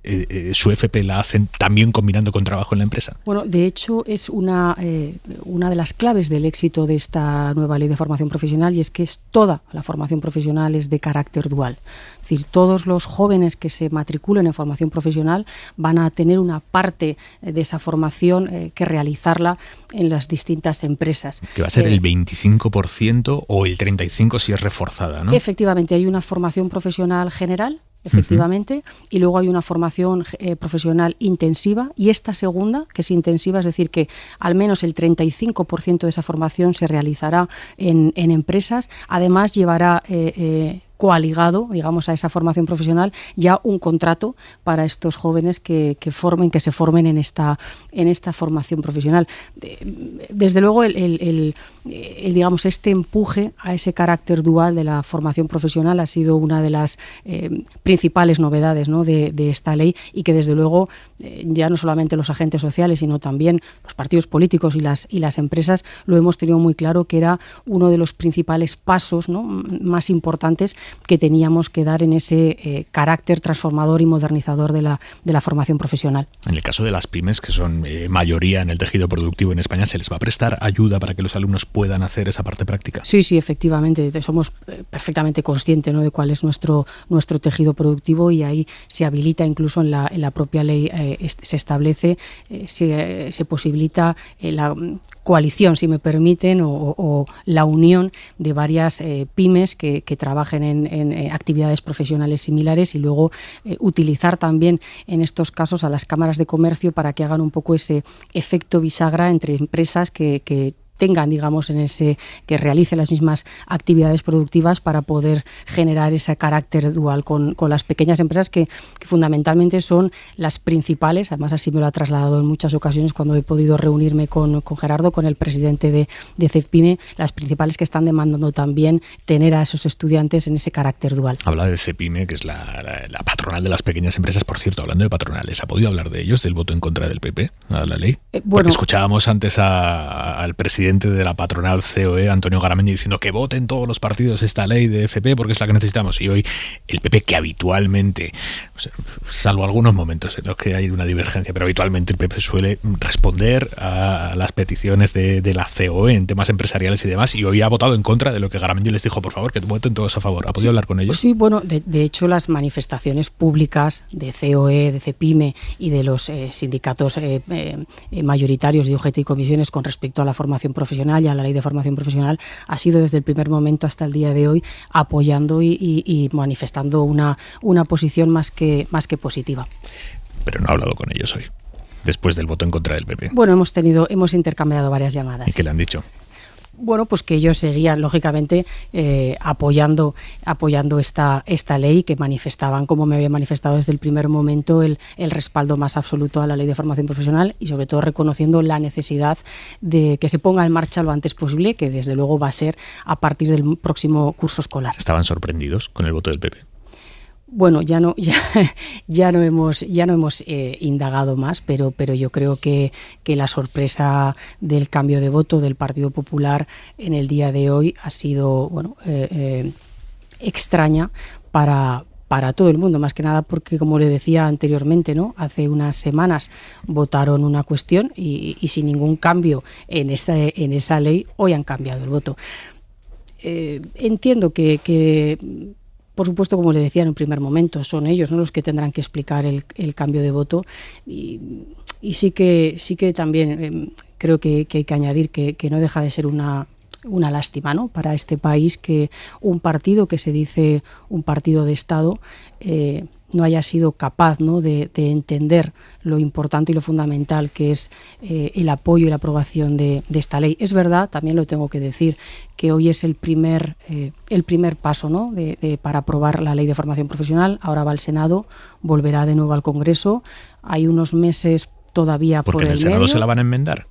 su FP la hacen también combinando con trabajo en la empresa. Bueno, de hecho es una de las claves del éxito de esta nueva ley de formación profesional, y es que toda la formación profesional es de carácter dual. Es decir, todos los jóvenes que se matriculen en formación profesional van a tener una parte de esa formación que realizarla en las distintas empresas. Que va a ser el 25% o el 35% si es reforzada, ¿no? Efectivamente, hay una formación profesional general, efectivamente, y luego hay una formación profesional intensiva, y esta segunda, que es intensiva, es decir, que al menos el 35% de esa formación se realizará en empresas. Además, llevará coaligado, digamos, a esa formación profesional ya un contrato para estos jóvenes que se formen en esta formación profesional. Desde luego digamos, este empuje a ese carácter dual de la formación profesional ha sido una de las principales novedades, ¿no?, de esta ley, y que desde luego ya no solamente los agentes sociales, sino también los partidos políticos y las empresas lo hemos tenido muy claro que era uno de los principales pasos, ¿no?, más importantes que teníamos que dar en ese carácter transformador y modernizador de la formación profesional. En el caso de las pymes, que son mayoría en el tejido productivo en España, ¿se les va a prestar ayuda para que los alumnos puedan hacer esa parte práctica? Sí, efectivamente. Somos perfectamente conscientes, ¿no?, de cuál es nuestro tejido productivo, y ahí se habilita, incluso en la propia ley se establece, se posibilita la coalición, si me permiten, o la unión de varias pymes que trabajen en actividades profesionales similares, y luego utilizar también en estos casos a las cámaras de comercio para que hagan un poco ese efecto bisagra entre empresas que tengan, digamos, que realicen las mismas actividades productivas para poder generar ese carácter dual con las pequeñas empresas que fundamentalmente son las principales. Además, así me lo ha trasladado en muchas ocasiones cuando he podido reunirme con Gerardo, con el presidente de CEPIME, las principales que están demandando también tener a esos estudiantes en ese carácter dual. Habla de CEPIME, que es la patronal de las pequeñas empresas. Por cierto, hablando de patronales, ¿ha podido hablar de ellos, del voto en contra del PP a la ley? Porque escuchábamos antes al presidente de la patronal COE, Antonio Garamendi, diciendo que voten todos los partidos esta ley de FP porque es la que necesitamos, y hoy el PP, que habitualmente, salvo algunos momentos en los que hay una divergencia, pero habitualmente el PP suele responder a las peticiones de la COE en temas empresariales y demás, y hoy ha votado en contra de lo que Garamendi les dijo, por favor, que voten todos a favor. ¿Ha podido hablar con ellos? Sí, bueno, de hecho las manifestaciones públicas de COE, de CEPIME y de los sindicatos mayoritarios de UGT y comisiones con respecto a la formación profesional y a la ley de formación profesional ha sido desde el primer momento hasta el día de hoy apoyando y manifestando una posición más que positiva. Pero no ha hablado con ellos hoy, después del voto en contra del PP. Bueno, hemos intercambiado varias llamadas. ¿Y qué le han dicho? Bueno, pues que ellos seguían, lógicamente, apoyando esta ley, que manifestaban, como me había manifestado desde el primer momento, el respaldo más absoluto a la ley de formación profesional, y sobre todo reconociendo la necesidad de que se ponga en marcha lo antes posible, que desde luego va a ser a partir del próximo curso escolar. ¿Estaban sorprendidos con el voto del PP? Bueno, ya no hemos indagado más, pero yo creo que la sorpresa del cambio de voto del Partido Popular en el día de hoy ha sido extraña para todo el mundo, más que nada porque, como le decía anteriormente, ¿no? Hace unas semanas votaron una cuestión y sin ningún cambio en esa ley, hoy han cambiado el voto. Entiendo que por supuesto, como le decía en un primer momento, son ellos, ¿no?, los que tendrán que explicar el cambio de voto y sí que también creo que hay que añadir que no deja de ser una lástima, ¿no?, para este país que un partido que se dice un partido de Estado no haya sido capaz, ¿no?, de entender lo importante y lo fundamental que es el apoyo y la aprobación de esta ley. Es verdad, también lo tengo que decir, que hoy es el primer paso, ¿no?, para aprobar la ley de formación profesional. Ahora va al Senado, volverá de nuevo al Congreso. Hay unos meses todavía por el medio. ¿Porque en el Senado se la van a enmendar?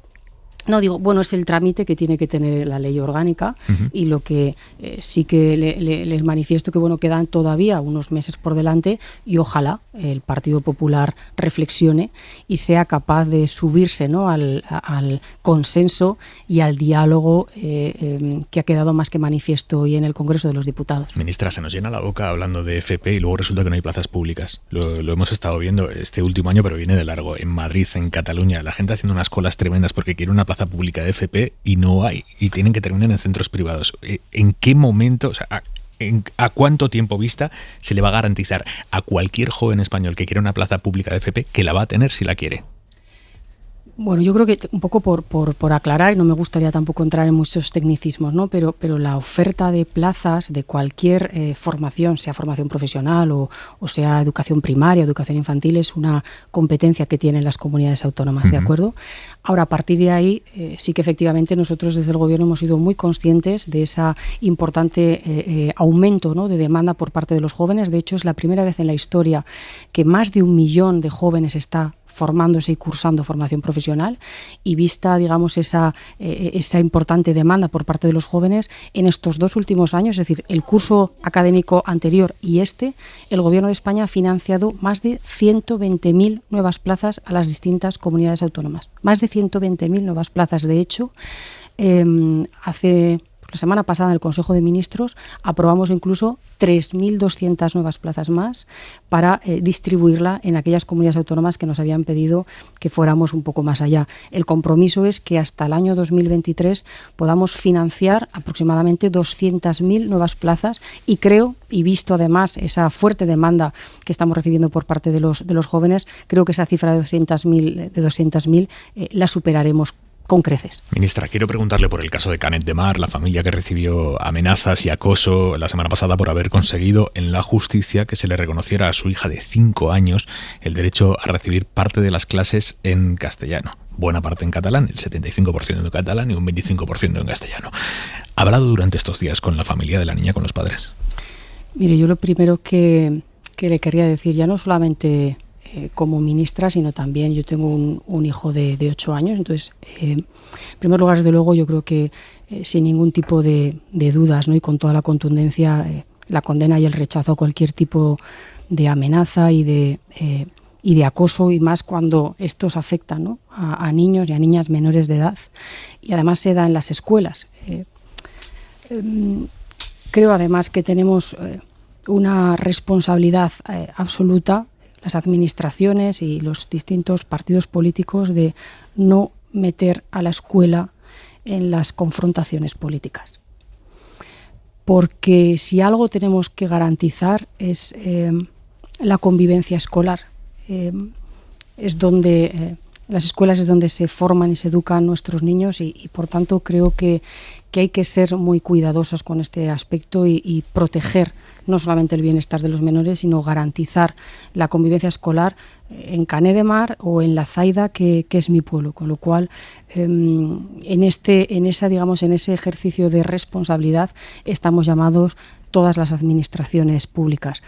No, digo, bueno, es el trámite que tiene que tener la ley orgánica y lo que sí que les manifiesto que, bueno, quedan todavía unos meses por delante y ojalá el Partido Popular reflexione y sea capaz de subirse, ¿no?, al consenso y al diálogo que ha quedado más que manifiesto hoy en el Congreso de los Diputados. Ministra, se nos llena la boca hablando de FP y luego resulta que no hay plazas públicas. Lo hemos estado viendo este último año, pero viene de largo. En Madrid, en Cataluña, la gente haciendo unas colas tremendas porque quiere una plaza pública de FP y no hay, y tienen que terminar en centros privados. ¿En qué momento, o sea, a cuánto tiempo vista se le va a garantizar a cualquier joven español que quiera una plaza pública de FP que la va a tener si la quiere? Bueno, yo creo que un poco por aclarar, y no me gustaría tampoco entrar en muchos tecnicismos, ¿no?, pero la oferta de plazas de cualquier formación, sea formación profesional o sea educación primaria, educación infantil, es una competencia que tienen las comunidades autónomas, ¿de acuerdo? Ahora, a partir de ahí, sí que efectivamente nosotros desde el Gobierno hemos sido muy conscientes de ese importante aumento, ¿no?, de demanda por parte de los jóvenes. De hecho, es la primera vez en la historia que más de 1 millón de jóvenes está formándose y cursando formación profesional, y vista, digamos, esa importante demanda por parte de los jóvenes en estos 2 últimos años, es decir, el curso académico anterior y el Gobierno de España ha financiado más de 120.000 nuevas plazas a las distintas comunidades autónomas. Más de 120.000 nuevas plazas. De hecho, la semana pasada en el Consejo de Ministros aprobamos incluso 3.200 nuevas plazas más para distribuirla en aquellas comunidades autónomas que nos habían pedido que fuéramos un poco más allá. El compromiso es que hasta el año 2023 podamos financiar aproximadamente 200.000 nuevas plazas y creo, y visto además esa fuerte demanda que estamos recibiendo por parte de los jóvenes, creo que esa cifra de 200.000 la superaremos con creces. Ministra, quiero preguntarle por el caso de Canet de Mar, la familia que recibió amenazas y acoso la semana pasada por haber conseguido en la justicia que se le reconociera a su hija de 5 años el derecho a recibir parte de las clases en castellano. Buena parte en catalán, el 75% en catalán y un 25% en castellano. ¿Ha hablado durante estos días con la familia de la niña, con los padres? Mire, yo lo primero que le quería decir, ya no solamente como ministra, sino también yo tengo un hijo de 8 años, entonces en primer lugar, desde luego, yo creo que sin ningún tipo de dudas, ¿no?, y con toda la contundencia, la condena y el rechazo a cualquier tipo de amenaza y de acoso, y más cuando estos afectan, ¿no?, a niños y a niñas menores de edad, y además se da en las escuelas. Creo además que tenemos una responsabilidad absoluta, las administraciones y los distintos partidos políticos, de no meter a la escuela en las confrontaciones políticas. Porque si algo tenemos que garantizar es la convivencia escolar. Las escuelas es donde se forman y se educan nuestros niños y por tanto creo que hay que ser muy cuidadosas con este aspecto y proteger no solamente el bienestar de los menores, sino garantizar la convivencia escolar en Canet de Mar o en La Zaida, que es mi pueblo. Con lo cual, en ese ejercicio de responsabilidad estamos llamados todas las administraciones públicas.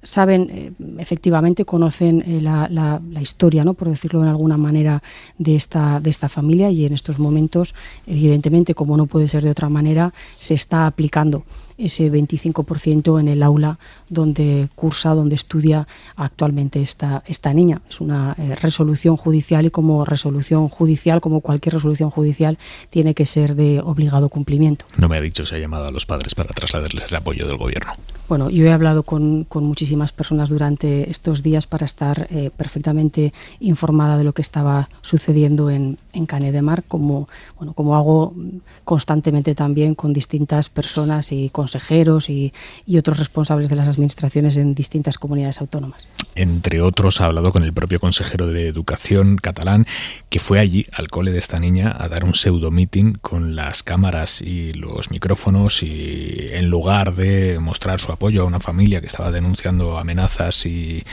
Saben, efectivamente, conocen la historia, ¿no?, por decirlo de alguna manera, de esta familia, y en estos momentos, evidentemente, como no puede ser de otra manera, se está aplicando ese 25% en el aula donde cursa, donde estudia actualmente esta niña. Es una resolución judicial y como resolución judicial, como cualquier resolución judicial, tiene que ser de obligado cumplimiento. No me ha dicho si ha llamado a los padres para trasladarles el apoyo del gobierno. Bueno, yo he hablado con muchísimas personas durante estos días para estar perfectamente informada de lo que estaba sucediendo en Canet de Mar, como hago constantemente también con distintas personas y consejeros y otros responsables de las administraciones en distintas comunidades autónomas. Entre otros, ha hablado con el propio consejero de Educación catalán, que fue allí, al cole de esta niña, a dar un pseudo-meeting con las cámaras y los micrófonos, y en lugar de mostrar su apoyo a una familia que estaba denunciando amenazas y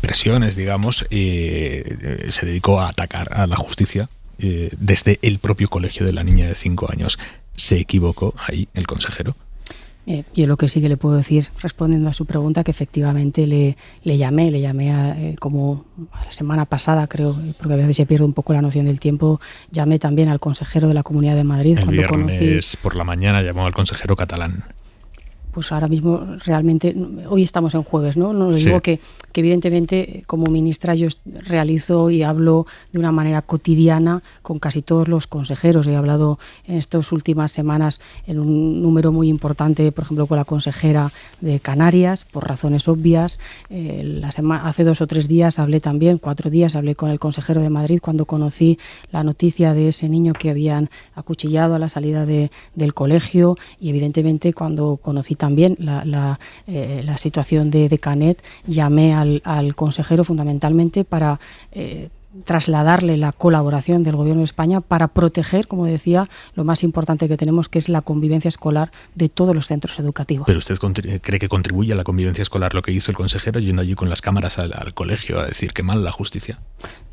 presiones, digamos, se dedicó a atacar a la justicia desde el propio colegio de la niña de 5 años. ¿Se equivocó ahí el consejero? Yo lo que sí que le puedo decir, respondiendo a su pregunta, que efectivamente le llamé como a la semana pasada, creo, porque a veces se pierde un poco la noción del tiempo. Llamé también al consejero de la Comunidad de Madrid. El viernes por la mañana llamó al consejero catalán. Pues ahora mismo realmente, hoy estamos en jueves, ¿no? No les digo que evidentemente como ministra yo realizo y hablo de una manera cotidiana con casi todos los consejeros. He hablado en estas últimas semanas en un número muy importante, por ejemplo, con la consejera de Canarias, por razones obvias. Hace 2 o 3 días hablé también, 4 días, hablé con el consejero de Madrid cuando conocí la noticia de ese niño que habían acuchillado a la salida del colegio, y evidentemente cuando conocí también la situación de Canet, llamé al consejero fundamentalmente para trasladarle la colaboración del Gobierno de España para proteger, como decía, lo más importante que tenemos, que es la convivencia escolar de todos los centros educativos. ¿Pero usted cree que contribuye a la convivencia escolar lo que hizo el consejero yendo allí con las cámaras al colegio a decir que mal la justicia?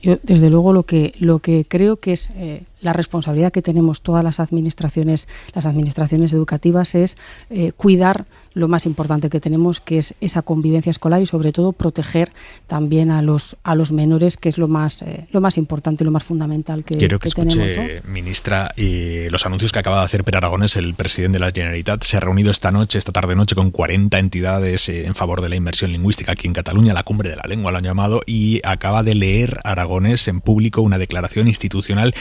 Yo, desde luego, lo que creo que es la responsabilidad que tenemos todas las administraciones educativas es cuidar lo más importante que tenemos, que es esa convivencia escolar, y sobre todo proteger también a los menores, que es lo más importante y lo más fundamental que tenemos. Quiero que escuche, ¿no? Ministra, los anuncios que acaba de hacer Pere Aragonès, el presidente de la Generalitat. Se ha reunido esta tarde-noche, con 40 entidades en favor de la inmersión lingüística aquí en Cataluña, la cumbre de la lengua lo han llamado, y acaba de leer Aragonès en público una declaración institucional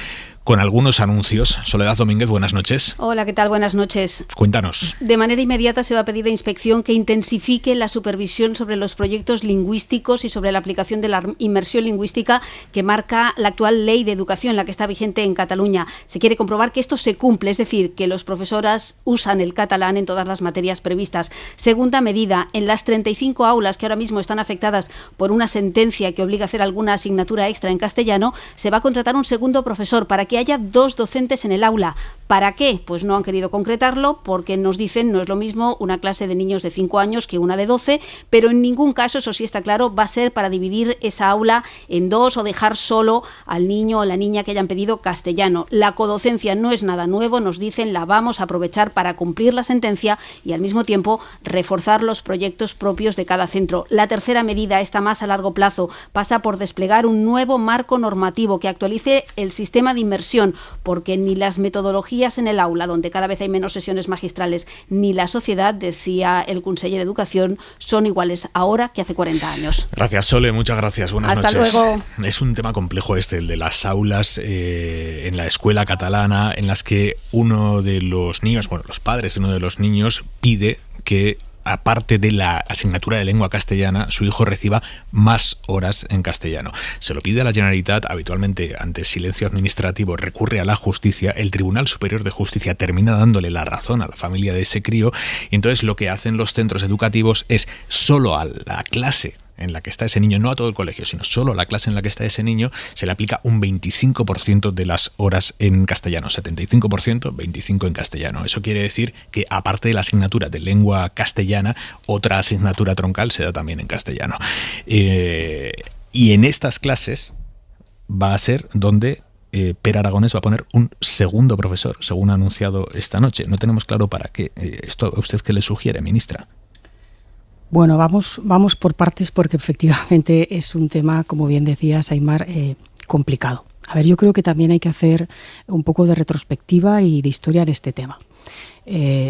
con algunos anuncios. Soledad Domínguez, buenas noches. Hola, ¿qué tal? Buenas noches. Cuéntanos. De manera inmediata se va a pedir a Inspección que intensifique la supervisión sobre los proyectos lingüísticos y sobre la aplicación de la inmersión lingüística que marca la actual ley de educación, la que está vigente en Cataluña. Se quiere comprobar que esto se cumple, es decir, que los profesoras usan el catalán en todas las materias previstas. Segunda medida, en las 35 aulas que ahora mismo están afectadas por una sentencia que obliga a hacer alguna asignatura extra en castellano, se va a contratar un segundo profesor para que haya 2 docentes en el aula. ¿Para qué? Pues no han querido concretarlo, porque nos dicen no es lo mismo una clase de niños de 5 años que una de 12, pero en ningún caso, eso sí está claro, va a ser para dividir esa aula en 2 o dejar solo al niño o la niña que hayan pedido castellano. La codocencia no es nada nuevo, nos dicen, la vamos a aprovechar para cumplir la sentencia y al mismo tiempo reforzar los proyectos propios de cada centro. La tercera medida, esta más a largo plazo, pasa por desplegar un nuevo marco normativo que actualice el sistema de inmersión, porque ni las metodologías en el aula, donde cada vez hay menos sesiones magistrales, ni la sociedad, decía el conseller de Educación, son iguales ahora que hace 40 años. Gracias, Sole, muchas gracias. Buenas noches. Hasta luego. Es un tema complejo el de las aulas en la escuela catalana, en las que uno de los niños, los padres de uno de los niños pide que, aparte de la asignatura de lengua castellana, su hijo reciba más horas en castellano. Se lo pide a la Generalitat, habitualmente ante silencio administrativo recurre a la justicia, el Tribunal Superior de Justicia termina dándole la razón a la familia de ese crío, y entonces lo que hacen los centros educativos es solo a la clase en la que está ese niño, no a todo el colegio, sino solo a la clase en la que está ese niño, se le aplica un 25% de las horas en castellano, 75%, 25% en castellano. Eso quiere decir que, aparte de la asignatura de lengua castellana, otra asignatura troncal se da también en castellano. Y en estas clases va a ser donde Pere Aragonès va a poner un segundo profesor, según ha anunciado esta noche. No tenemos claro para qué. ¿Esto a usted qué le sugiere, ministra? Bueno, vamos por partes, porque efectivamente es un tema, como bien decías, Aimar, complicado. A ver, yo creo que también hay que hacer un poco de retrospectiva y de historia en este tema.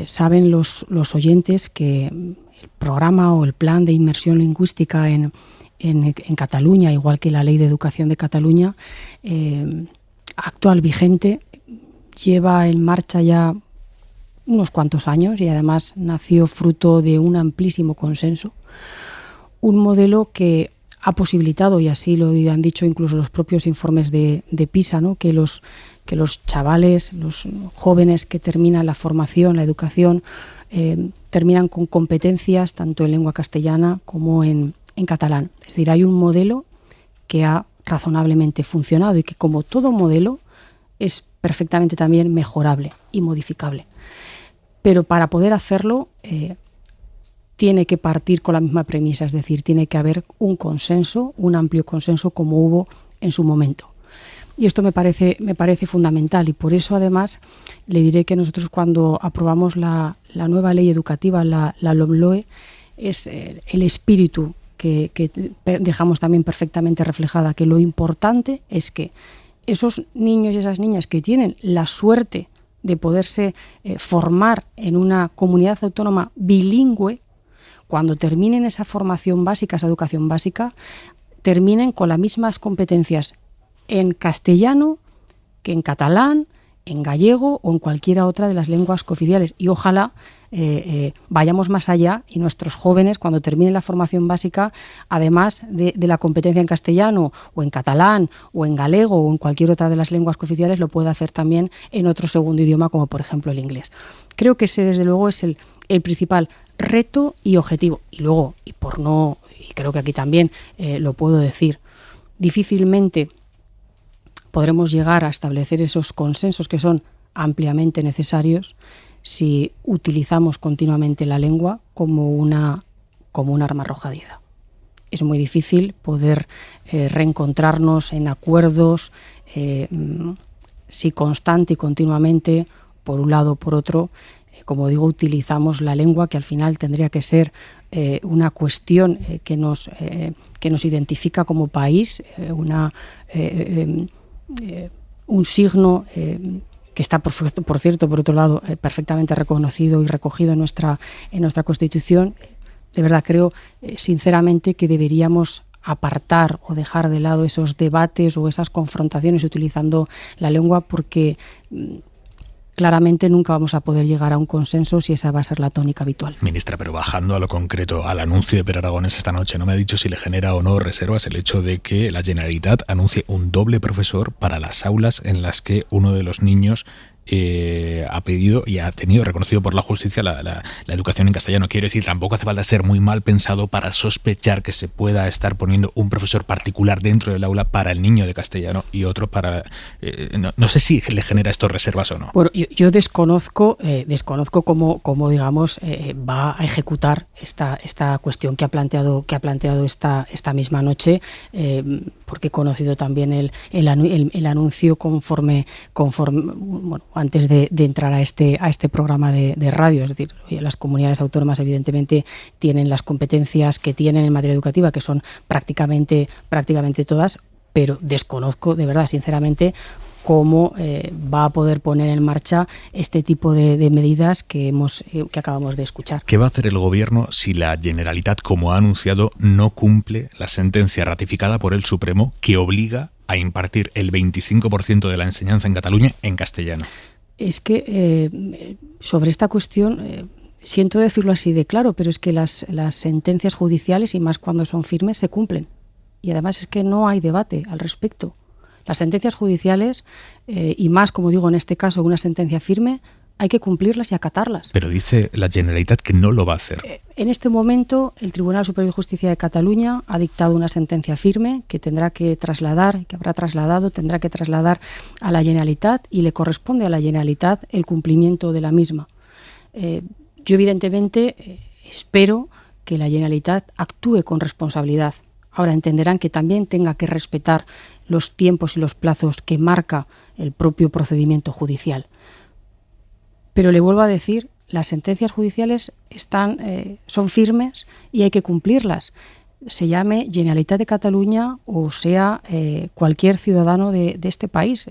Saben los oyentes que el programa o el plan de inmersión lingüística en Cataluña, igual que la Ley de Educación de Cataluña, actual vigente, lleva en marcha ya unos cuantos años y además nació fruto de un amplísimo consenso. Un modelo que ha posibilitado, y así lo han dicho incluso los propios informes de PISA, ¿no?, que los chavales, los jóvenes que terminan la formación, la educación, terminan con competencias tanto en lengua castellana como en catalán. Es decir, hay un modelo que ha razonablemente funcionado y que, como todo modelo, es perfectamente también mejorable y modificable. Pero para poder hacerlo tiene que partir con la misma premisa, es decir, tiene que haber un consenso, un amplio consenso como hubo en su momento. Y esto me parece fundamental, y por eso además le diré que nosotros, cuando aprobamos la nueva ley educativa, la LOMLOE, es el espíritu que dejamos también perfectamente reflejada, que lo importante es que esos niños y esas niñas que tienen la suerte de poderse formar en una comunidad autónoma bilingüe, cuando terminen esa formación básica, esa educación básica, terminen con las mismas competencias en castellano que en catalán, en gallego o en cualquiera otra de las lenguas cooficiales. Y ojalá vayamos más allá y nuestros jóvenes, cuando terminen la formación básica, además de la competencia en castellano o en catalán o en galego o en cualquier otra de las lenguas cooficiales, lo pueda hacer también en otro segundo idioma, como por ejemplo el inglés. Creo que ese, desde luego, es el principal reto y objetivo. Y luego, y creo que aquí también lo puedo decir, difícilmente podremos llegar a establecer esos consensos que son ampliamente necesarios si utilizamos continuamente la lengua como un arma arrojadiza. Es muy difícil poder reencontrarnos en acuerdos si constante y continuamente, por un lado o por otro, como digo, utilizamos la lengua, que al final tendría que ser una cuestión que nos identifica como país, un signo que está, por cierto, por otro lado, perfectamente reconocido y recogido en nuestra Constitución. De verdad, creo sinceramente que deberíamos apartar o dejar de lado esos debates o esas confrontaciones utilizando la lengua, porque claramente nunca vamos a poder llegar a un consenso si esa va a ser la tónica habitual. Ministra, pero bajando a lo concreto, al anuncio de Pere Aragonès esta noche, no me ha dicho si le genera o no reservas el hecho de que la Generalitat anuncie un doble profesor para las aulas en las que uno de los niños ha pedido y ha tenido reconocido por la justicia la educación en castellano. Quiero decir, tampoco hace falta ser muy mal pensado para sospechar que se pueda estar poniendo un profesor particular dentro del aula para el niño de castellano y otro para... no sé si le genera esto reservas o no. Bueno, yo desconozco cómo digamos, va a ejecutar esta cuestión que ha planteado esta misma noche, porque he conocido también el anuncio conforme bueno, antes de entrar a este programa de radio. Es decir, las comunidades autónomas evidentemente tienen las competencias que tienen en materia educativa, que son prácticamente todas, pero desconozco, de verdad, sinceramente, cómo va a poder poner en marcha este tipo de medidas que acabamos de escuchar. ¿Qué va a hacer el Gobierno si la Generalitat, como ha anunciado, no cumple la sentencia ratificada por el Supremo que obliga a impartir el 25% de la enseñanza en Cataluña en castellano? Es que sobre esta cuestión, siento decirlo así de claro, pero es que las sentencias judiciales, y más cuando son firmes, se cumplen. Y además es que no hay debate al respecto. Las sentencias judiciales, y más, como digo, en este caso, una sentencia firme, hay que cumplirlas y acatarlas. Pero dice la Generalitat que no lo va a hacer. En este momento, el Tribunal Superior de Justicia de Cataluña ha dictado una sentencia firme que tendrá que trasladar a la Generalitat, y le corresponde a la Generalitat el cumplimiento de la misma. Yo, evidentemente, espero que la Generalitat actúe con responsabilidad. Ahora entenderán que también tenga que respetar los tiempos y los plazos que marca el propio procedimiento judicial. Pero le vuelvo a decir, las sentencias judiciales son firmes y hay que cumplirlas. Se llame Generalitat de Cataluña o sea cualquier ciudadano de este país.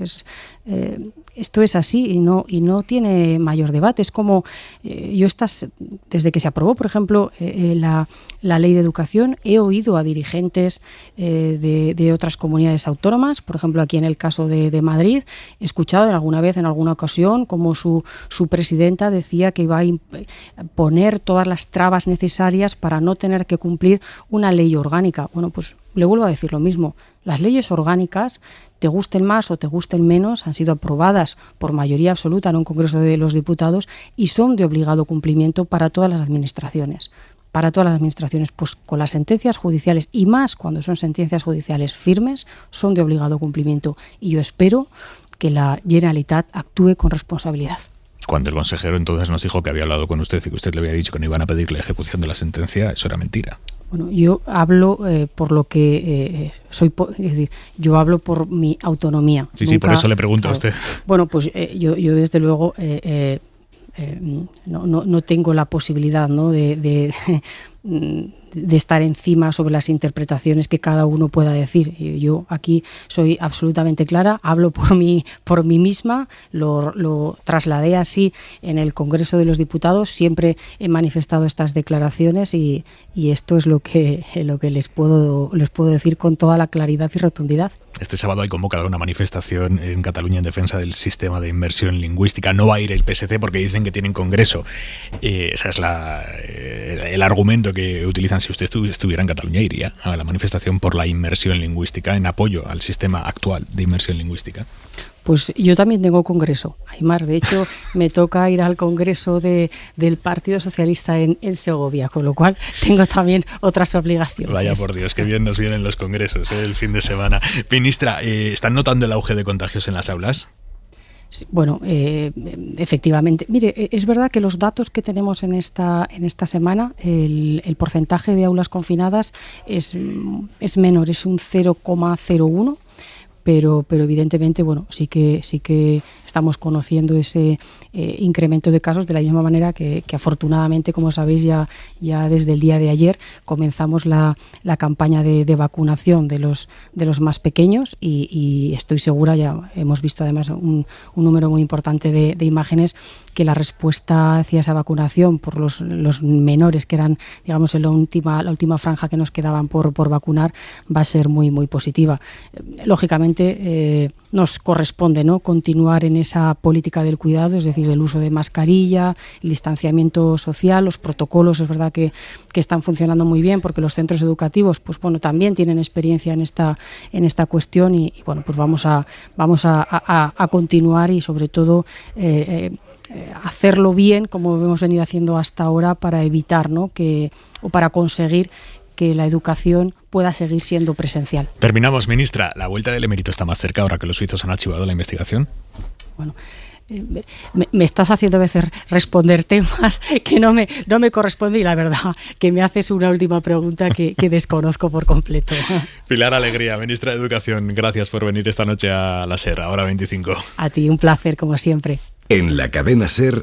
Esto es así y no tiene mayor debate. Es como desde que se aprobó, por ejemplo, la ley de educación, he oído a dirigentes de otras comunidades autónomas, por ejemplo, aquí en el caso de Madrid, he escuchado alguna vez, en alguna ocasión, como su presidenta decía que iba a poner todas las trabas necesarias para no tener que cumplir una ley orgánica. Bueno, pues le vuelvo a decir lo mismo. Las leyes orgánicas, te gusten más o te gusten menos, han sido aprobadas por mayoría absoluta en un Congreso de los Diputados y son de obligado cumplimiento para todas las administraciones. Para todas las administraciones, pues con las sentencias judiciales, y más cuando son sentencias judiciales firmes, son de obligado cumplimiento. Y yo espero que la Generalitat actúe con responsabilidad. Cuando el consejero entonces nos dijo que había hablado con usted y que usted le había dicho que no iban a pedir la ejecución de la sentencia, eso era mentira. Bueno, yo hablo por lo que soy, es decir, yo hablo por mi autonomía. Sí, por eso le pregunto a usted. Bueno, pues yo desde luego no tengo la posibilidad, ¿no?, de estar encima sobre las interpretaciones que cada uno pueda decir. Yo aquí soy absolutamente clara, hablo por mí misma, lo trasladé así en el Congreso de los Diputados, siempre he manifestado estas declaraciones y esto es lo que les puedo decir con toda la claridad y rotundidad. Este sábado hay convocada una manifestación en Cataluña en defensa del sistema de inmersión lingüística. No va a ir el PSC porque dicen que tienen congreso. Ese es el argumento que utilizan. Si usted estuviera en Cataluña, iría a la manifestación por la inmersión lingüística en apoyo al sistema actual de inmersión lingüística. Pues yo también tengo congreso, Aimar. De hecho, me toca ir al congreso del Partido Socialista en Segovia, con lo cual tengo también otras obligaciones. Vaya por Dios, qué bien nos vienen los congresos el fin de semana. Ministra, ¿están notando el auge de contagios en las aulas? Bueno, efectivamente. Mire, es verdad que los datos que tenemos en esta semana, el porcentaje de aulas confinadas es menor, es un 0,01%. Pero evidentemente, bueno, sí que estamos conociendo ese incremento de casos de la misma manera que afortunadamente, como sabéis, ya desde el día de ayer comenzamos la campaña de vacunación de los más pequeños y estoy segura, ya hemos visto además un número muy importante de imágenes, que la respuesta hacia esa vacunación por los menores, que eran, digamos, la última franja que nos quedaban por vacunar, va a ser muy, muy positiva. Lógicamente, nos corresponde, ¿no?, continuar en esa política del cuidado, es decir, el uso de mascarilla, el distanciamiento social, los protocolos, es verdad que están funcionando muy bien porque los centros educativos, pues bueno, también tienen experiencia en esta cuestión y bueno, pues vamos a continuar y sobre todo hacerlo bien, como hemos venido haciendo hasta ahora, para evitar, ¿no?, o para conseguir que la educación pueda seguir siendo presencial. Terminamos, ministra. ¿La vuelta del emérito está más cerca ahora que los suizos han archivado la investigación? Bueno, me estás haciendo a veces responder temas que no me corresponde y la verdad que me haces una última pregunta que desconozco por completo. Pilar Alegría, ministra de Educación, gracias por venir esta noche a la SER, Hora 25. A ti, un placer, como siempre. En la cadena SER,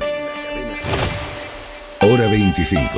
Hora 25.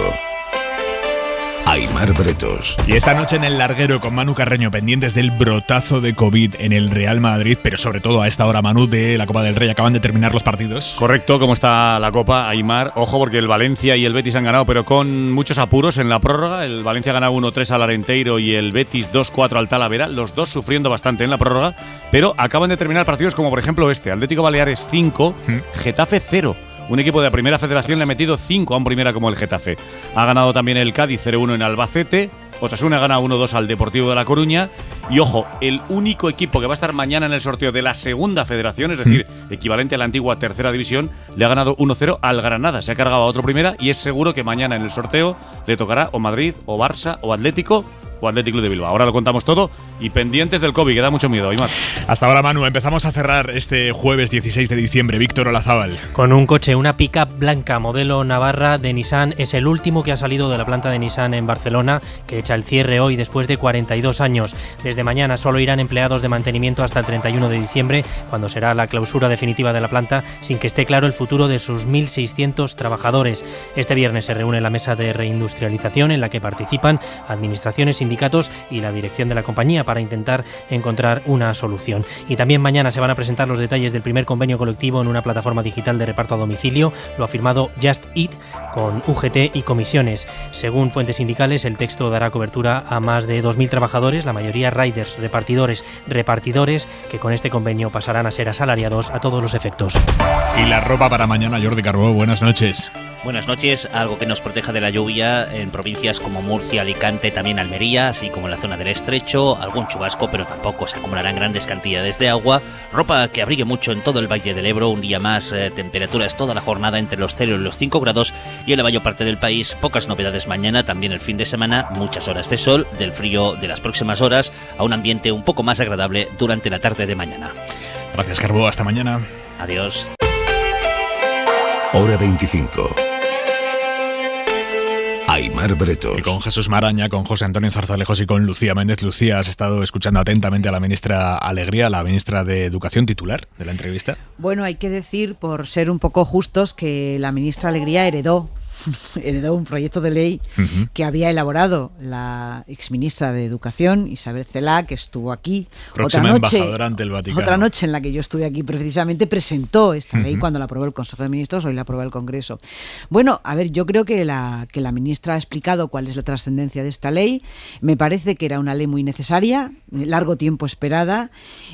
Aimar Bretos. Y esta noche en el larguero con Manu Carreño, pendientes del brotazo de COVID en el Real Madrid, pero sobre todo a esta hora, Manu, de la Copa del Rey. Acaban de terminar los partidos. Correcto, ¿cómo está la Copa, Aimar? Ojo, porque el Valencia y el Betis han ganado, pero con muchos apuros en la prórroga. El Valencia ha ganado 1-3 al Arenteiro y el Betis 2-4 al Talavera, los dos sufriendo bastante en la prórroga, pero acaban de terminar partidos como por ejemplo este, Atlético Baleares 5, Getafe 0. Un equipo de la Primera Federación le ha metido 5 a un Primera como el Getafe. Ha ganado también el Cádiz 0-1 en Albacete. Osasuna gana 1-2 al Deportivo de La Coruña. Y ojo, el único equipo que va a estar mañana en el sorteo de la Segunda Federación, es decir, equivalente a la antigua Tercera División, le ha ganado 1-0 al Granada. Se ha cargado a otro Primera y es seguro que mañana en el sorteo le tocará o Madrid, o Barça, o Atlético de Bilbao. Ahora lo contamos todo y pendientes del COVID, que da mucho miedo, Aimar. Hasta ahora, Manu. Empezamos a cerrar este jueves 16 de diciembre. Víctor Olazábal. Con un coche, una pick-up blanca modelo Navarra de Nissan. Es el último que ha salido de la planta de Nissan en Barcelona, que echa el cierre hoy después de 42 años. Desde mañana solo irán empleados de mantenimiento hasta el 31 de diciembre, cuando será la clausura definitiva de la planta, sin que esté claro el futuro de sus 1.600 trabajadores. Este viernes se reúne la mesa de reindustrialización en la que participan administraciones, sindicatos sindicatos y la dirección de la compañía para intentar encontrar una solución. Y también mañana se van a presentar los detalles del primer convenio colectivo en una plataforma digital de reparto a domicilio. Lo ha firmado Just Eat con UGT y comisiones. Según fuentes sindicales, el texto dará cobertura a más de 2.000 trabajadores, la mayoría riders, repartidores, que con este convenio pasarán a ser asalariados a todos los efectos. Y la ropa para mañana, Jordi Carbó, buenas noches. Buenas noches, algo que nos proteja de la lluvia en provincias como Murcia, Alicante, también Almería, así como en la zona del Estrecho, algún chubasco, pero tampoco se acumularán grandes cantidades de agua. Ropa que abrigue mucho en todo el Valle del Ebro, un día más, temperaturas toda la jornada entre los 0 y los 5 grados, y en la mayor parte del país pocas novedades mañana, también el fin de semana, muchas horas de sol, del frío de las próximas horas, a un ambiente un poco más agradable durante la tarde de mañana. Gracias, Carbó, hasta mañana. Adiós. Hora 25. Aimar Bretos. Y con Jesús Maraña, con José Antonio Zarzalejos y con Lucía Méndez. Lucía, has estado escuchando atentamente a la ministra Alegría, la ministra de Educación titular de la entrevista. Bueno, hay que decir, por ser un poco justos, que la ministra Alegría heredó un proyecto de ley que había elaborado la exministra de Educación, Isabel Celaá, que estuvo aquí. Próxima embajadora ante el Vaticano. Otra noche en la que yo estuve aquí precisamente presentó esta ley cuando la aprobó el Consejo de Ministros, hoy la aprobó el Congreso. Bueno, a ver, yo creo que la ministra ha explicado cuál es la trascendencia de esta ley. Me parece que era una ley muy necesaria, largo tiempo esperada,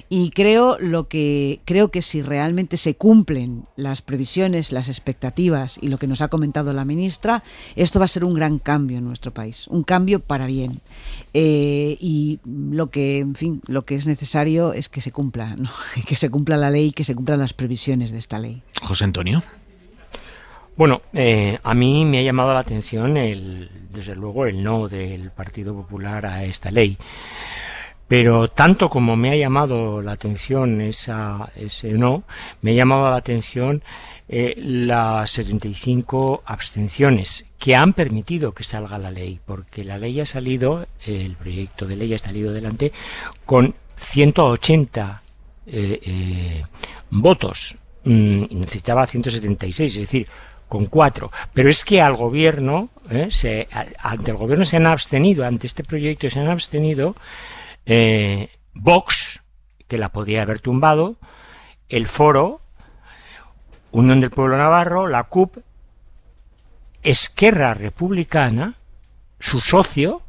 y creo que si realmente se cumplen las previsiones, las expectativas y lo que nos ha comentado la ministra, esto va a ser un gran cambio en nuestro país, un cambio para bien, y lo que es necesario es que se cumpla, ¿no? Que se cumpla la ley, que se cumplan las previsiones de esta ley. José Antonio. Bueno, a mí me ha llamado la atención desde luego el no del Partido Popular a esta ley. Pero tanto como me ha llamado la atención ese no, me ha llamado la atención las 75 abstenciones que han permitido que salga la ley, porque la ley ha salido, el proyecto de ley ha salido adelante con 180 votos, y necesitaba 176, es decir, con 4. Pero es que al gobierno, ante el gobierno se han abstenido, ante este proyecto se han abstenido Vox, que la podía haber tumbado, el Foro, Unión del Pueblo Navarro, la CUP, Esquerra Republicana, su socio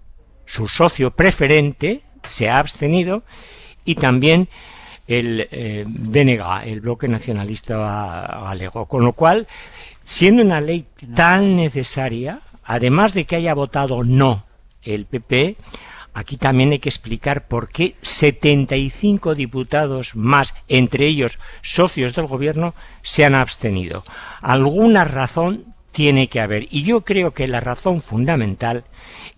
preferente, se ha abstenido, y también el BNG, el Bloque Nacionalista Galego. Con lo cual, siendo una ley tan necesaria, además de que haya votado no el PP, aquí también hay que explicar por qué 75 diputados más, entre ellos socios del gobierno, se han abstenido. Alguna razón tiene que haber, y yo creo que la razón fundamental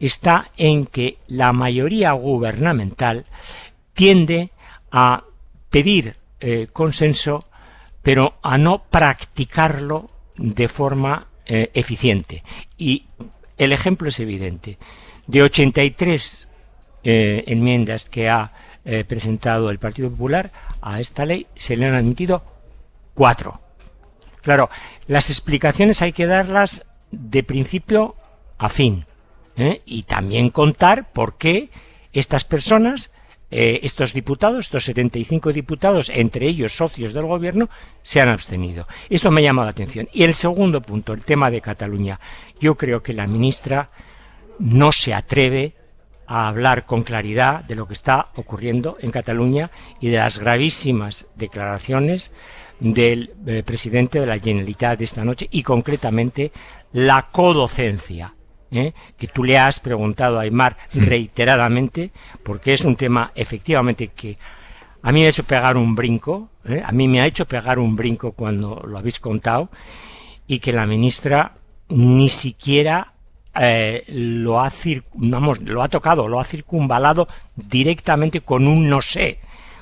está en que la mayoría gubernamental tiende a pedir consenso, pero a no practicarlo de forma eficiente. Y el ejemplo es evidente. De 83 enmiendas que ha presentado el Partido Popular a esta ley, se le han admitido 4. Claro, las explicaciones hay que darlas de principio a fin, y también contar por qué estas personas, estos diputados, estos 75 diputados, entre ellos socios del gobierno, se han abstenido. Esto me llama la atención. Y el segundo punto, el tema de Cataluña. Yo creo que la ministra no se atreve a hablar con claridad de lo que está ocurriendo en Cataluña y de las gravísimas declaraciones del presidente de la Generalitat de esta noche, y concretamente la codocencia, que tú le has preguntado a Aimar reiteradamente, porque es un tema efectivamente que a mí me ha hecho pegar un brinco, cuando lo habéis contado, y que la ministra ni siquiera lo ha tocado, lo ha circunvalado directamente con un no sé,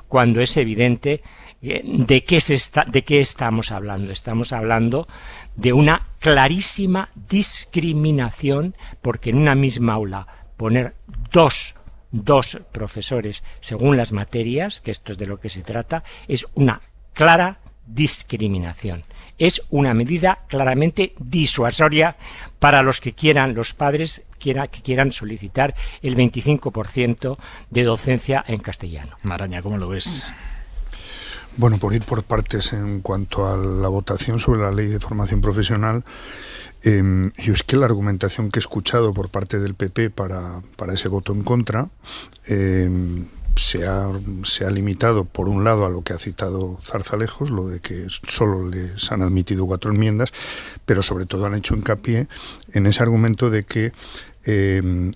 cuando es evidente de qué estamos hablando. Estamos hablando de una clarísima discriminación, porque en una misma aula poner dos profesores según las materias, que esto es de lo que se trata, es una clara discriminación. es una medida claramente disuasoria para los que quieran, los padres que quieran solicitar el 25% de docencia en castellano. Maraña, ¿cómo lo ves? Bueno, por ir por partes en cuanto a la votación sobre la ley de formación profesional, yo es que la argumentación que he escuchado por parte del PP para ese voto en contra se ha limitado, por un lado, a lo que ha citado Zarzalejos, lo de que solo les han admitido 4 enmiendas, pero sobre todo han hecho hincapié en ese argumento de que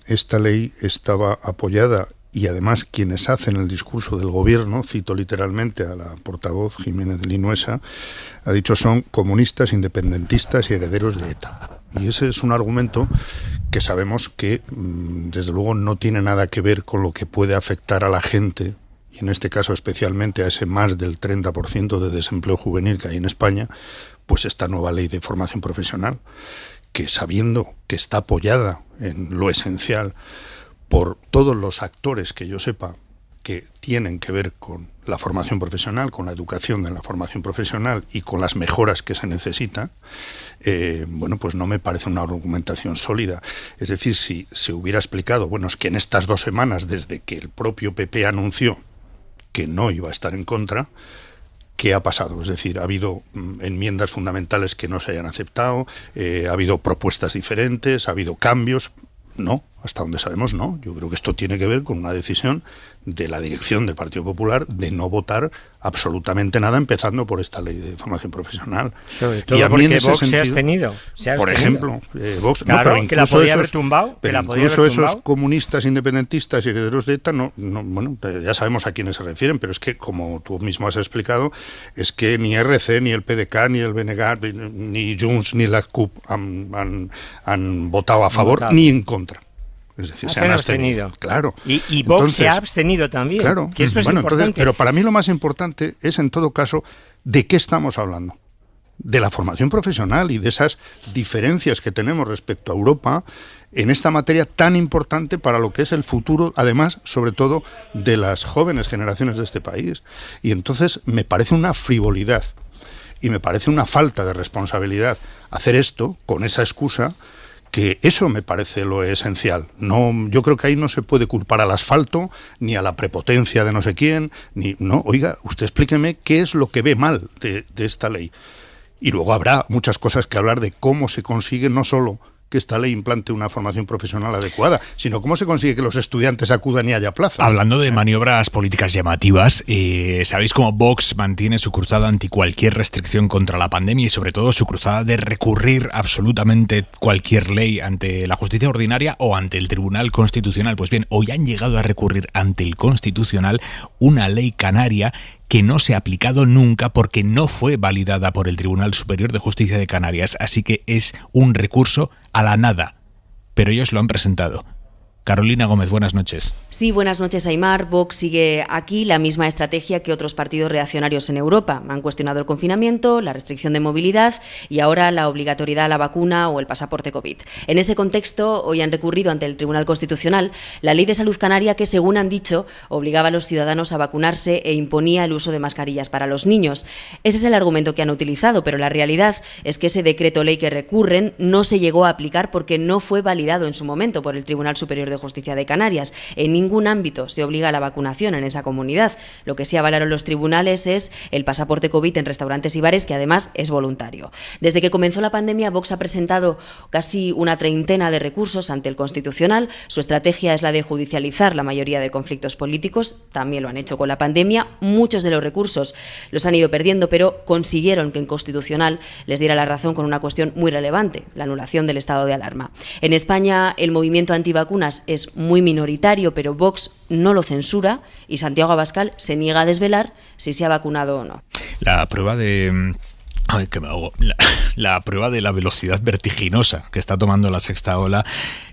esta ley estaba apoyada, y además quienes hacen el discurso del gobierno, cito literalmente a la portavoz Jiménez Linuesa, ha dicho son comunistas, independentistas y herederos de ETA. Y ese es un argumento que sabemos que, desde luego, no tiene nada que ver con lo que puede afectar a la gente, y en este caso especialmente a ese más del 30% de desempleo juvenil que hay en España, pues esta nueva ley de formación profesional, que sabiendo que está apoyada en lo esencial por todos los actores que yo sepa que tienen que ver con la formación profesional, con la educación en la formación profesional y con las mejoras que se necesitan, bueno, pues no me parece una argumentación sólida. Es decir, si se hubiera explicado, bueno, es que en estas 2 semanas, desde que el propio PP anunció que no iba a estar en contra, ¿qué ha pasado? Es decir, ha habido enmiendas fundamentales que no se hayan aceptado, ha habido propuestas diferentes, ha habido cambios. No, hasta donde sabemos no. Yo creo que esto tiene que ver con una decisión de la dirección del Partido Popular de no votar absolutamente nada, empezando por esta ley de formación profesional. Sobre todo y a porque Vox sentido, se ha abstenido. Por ejemplo, Vox... Claro, no, pero que la podía haber tumbado. Pero incluso esos comunistas, independentistas y herederos de ETA, bueno, ya sabemos a quiénes se refieren, pero es que, como tú mismo has explicado, es que ni RC, ni el PDK, ni el BNG, ni Junts, ni la CUP han votado a favor ni en contra. Es decir, se han abstenido. Claro. Y Vox se ha abstenido también. Claro. Que esto es importante. Entonces, pero para mí lo más importante es, en todo caso, ¿de qué estamos hablando? De la formación profesional y de esas diferencias que tenemos respecto a Europa en esta materia tan importante para lo que es el futuro, además, sobre todo, de las jóvenes generaciones de este país. Y entonces me parece una frivolidad y me parece una falta de responsabilidad hacer esto con esa excusa, que eso me parece lo esencial. No, yo creo que ahí no se puede culpar al asfalto, ni a la prepotencia de no sé quién, oiga, usted explíqueme qué es lo que ve mal de esta ley. Y luego habrá muchas cosas que hablar de cómo se consigue no solo que esta ley implante una formación profesional adecuada, sino cómo se consigue que los estudiantes acudan y haya plazas. Hablando de maniobras políticas llamativas, ¿sabéis cómo Vox mantiene su cruzada anti cualquier restricción contra la pandemia y sobre todo su cruzada de recurrir absolutamente cualquier ley ante la justicia ordinaria o ante el Tribunal Constitucional? Pues bien, hoy han llegado a recurrir ante el Constitucional una ley canaria que no se ha aplicado nunca porque no fue validada por el Tribunal Superior de Justicia de Canarias, así que es un recurso a la nada, pero ellos lo han presentado. Carolina Gómez, buenas noches. Sí, buenas noches, Aimar. Vox sigue aquí la misma estrategia que otros partidos reaccionarios en Europa. Han cuestionado el confinamiento, la restricción de movilidad y ahora la obligatoriedad a la vacuna o el pasaporte COVID. En ese contexto, hoy han recurrido ante el Tribunal Constitucional la Ley de Salud Canaria que, según han dicho, obligaba a los ciudadanos a vacunarse e imponía el uso de mascarillas para los niños. Ese es el argumento que han utilizado, pero la realidad es que ese decreto ley que recurren no se llegó a aplicar porque no fue validado en su momento por el Tribunal Superior de Justicia de Canarias. En ningún ámbito se obliga a la vacunación en esa comunidad. Lo que sí avalaron los tribunales es el pasaporte COVID en restaurantes y bares, que además es voluntario. Desde que comenzó la pandemia, Vox ha presentado casi una treintena de recursos ante el Constitucional. Su estrategia es la de judicializar la mayoría de conflictos políticos. También lo han hecho con la pandemia. Muchos de los recursos los han ido perdiendo, pero consiguieron que el Constitucional les diera la razón con una cuestión muy relevante, la anulación del estado de alarma. En España, el movimiento antivacunas es muy minoritario, pero Vox no lo censura y Santiago Abascal se niega a desvelar si se ha vacunado o no. La prueba de... Ay, que me ahogo. la prueba de la velocidad vertiginosa que está tomando la sexta ola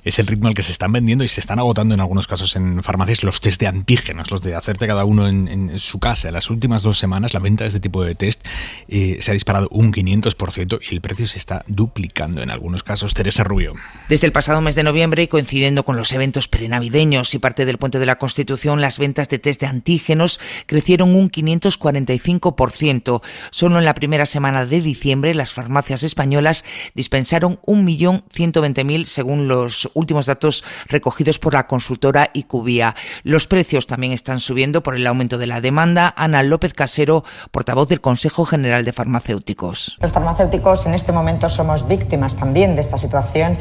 es el ritmo al que se están vendiendo y se están agotando en algunos casos en farmacias los test de antígenos, los de hacerte cada uno en su casa. En las últimas 2 semanas la venta de este tipo de test se ha disparado un 500% y el precio se está duplicando en algunos casos. Teresa Rubio. Desde el pasado mes de noviembre, y coincidiendo con los eventos prenavideños y parte del Puente de la Constitución, las ventas de test de antígenos crecieron un 545%. Solo en la primera semana de diciembre las farmacias españolas dispensaron 1.120.000 según los últimos datos recogidos por la consultora IQVIA. Los precios también están subiendo por el aumento de la demanda. Ana López Casero, portavoz del Consejo General de Farmacéuticos. Los farmacéuticos en este momento somos víctimas también de esta situación,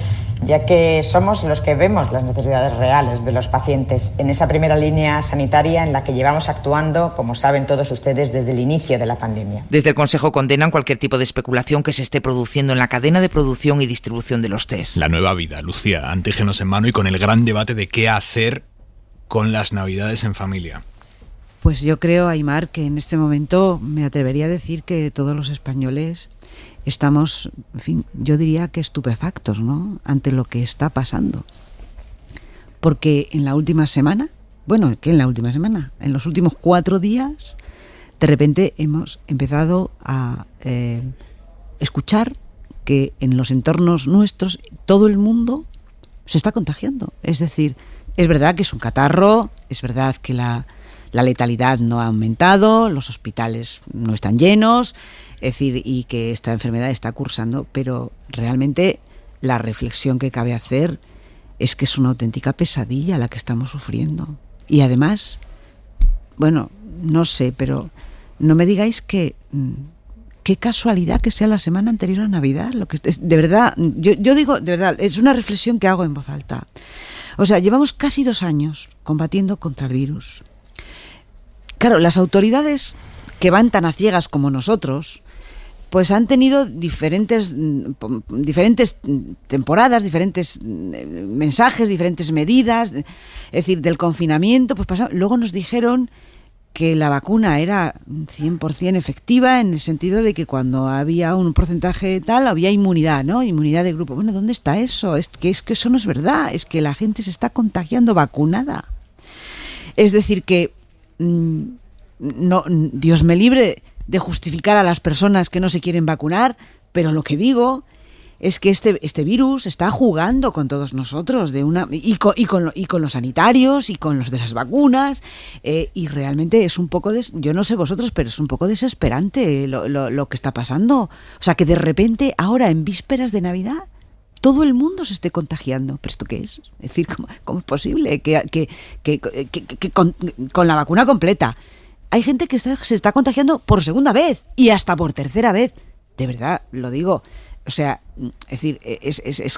ya que somos los que vemos las necesidades reales de los pacientes en esa primera línea sanitaria en la que llevamos actuando, como saben todos ustedes, desde el inicio de la pandemia. Desde el Consejo condenan cualquier tipo de especulación que se esté produciendo en la cadena de producción y distribución de los test. La nueva vida, Lucía, antígenos en mano y con el gran debate de qué hacer con las Navidades en familia. Pues yo creo, Aimar, que en este momento me atrevería a decir que todos los españoles estamos, en fin, yo diría que estupefactos, ¿no?, ante lo que está pasando. Porque en la última semana, en los últimos 4 días, de repente hemos empezado a escuchar que en los entornos nuestros todo el mundo se está contagiando. Es decir, es verdad que es un catarro, es verdad que la letalidad no ha aumentado, los hospitales no están llenos, es decir, y que esta enfermedad está cursando, pero realmente la reflexión que cabe hacer es que es una auténtica pesadilla la que estamos sufriendo. Y además, bueno, no sé, pero no me digáis que qué casualidad que sea la semana anterior a Navidad. Lo que de verdad, yo digo, de verdad, es una reflexión que hago en voz alta. O sea, llevamos casi 2 años combatiendo contra el virus. Claro, las autoridades que van tan a ciegas como nosotros, pues han tenido diferentes temporadas, diferentes mensajes, diferentes medidas, es decir, del confinamiento, pues luego nos dijeron que la vacuna era 100% efectiva en el sentido de que cuando había un porcentaje tal, había inmunidad, ¿no? Inmunidad de grupo. Bueno, ¿dónde está eso? Es que eso no es verdad, es que la gente se está contagiando vacunada. Es decir, que no, Dios me libre de justificar a las personas que no se quieren vacunar, pero lo que digo es que este virus está jugando con todos nosotros y con los sanitarios y con los de las vacunas, y realmente es un poco, yo no sé vosotros, pero es un poco desesperante lo que está pasando. O sea, que de repente ahora en vísperas de Navidad todo el mundo se esté contagiando. ¿Pero esto qué es? Es decir, ¿cómo es posible que con la vacuna completa hay gente que se está contagiando por segunda vez y hasta por tercera vez? De verdad, lo digo. O sea, es decir,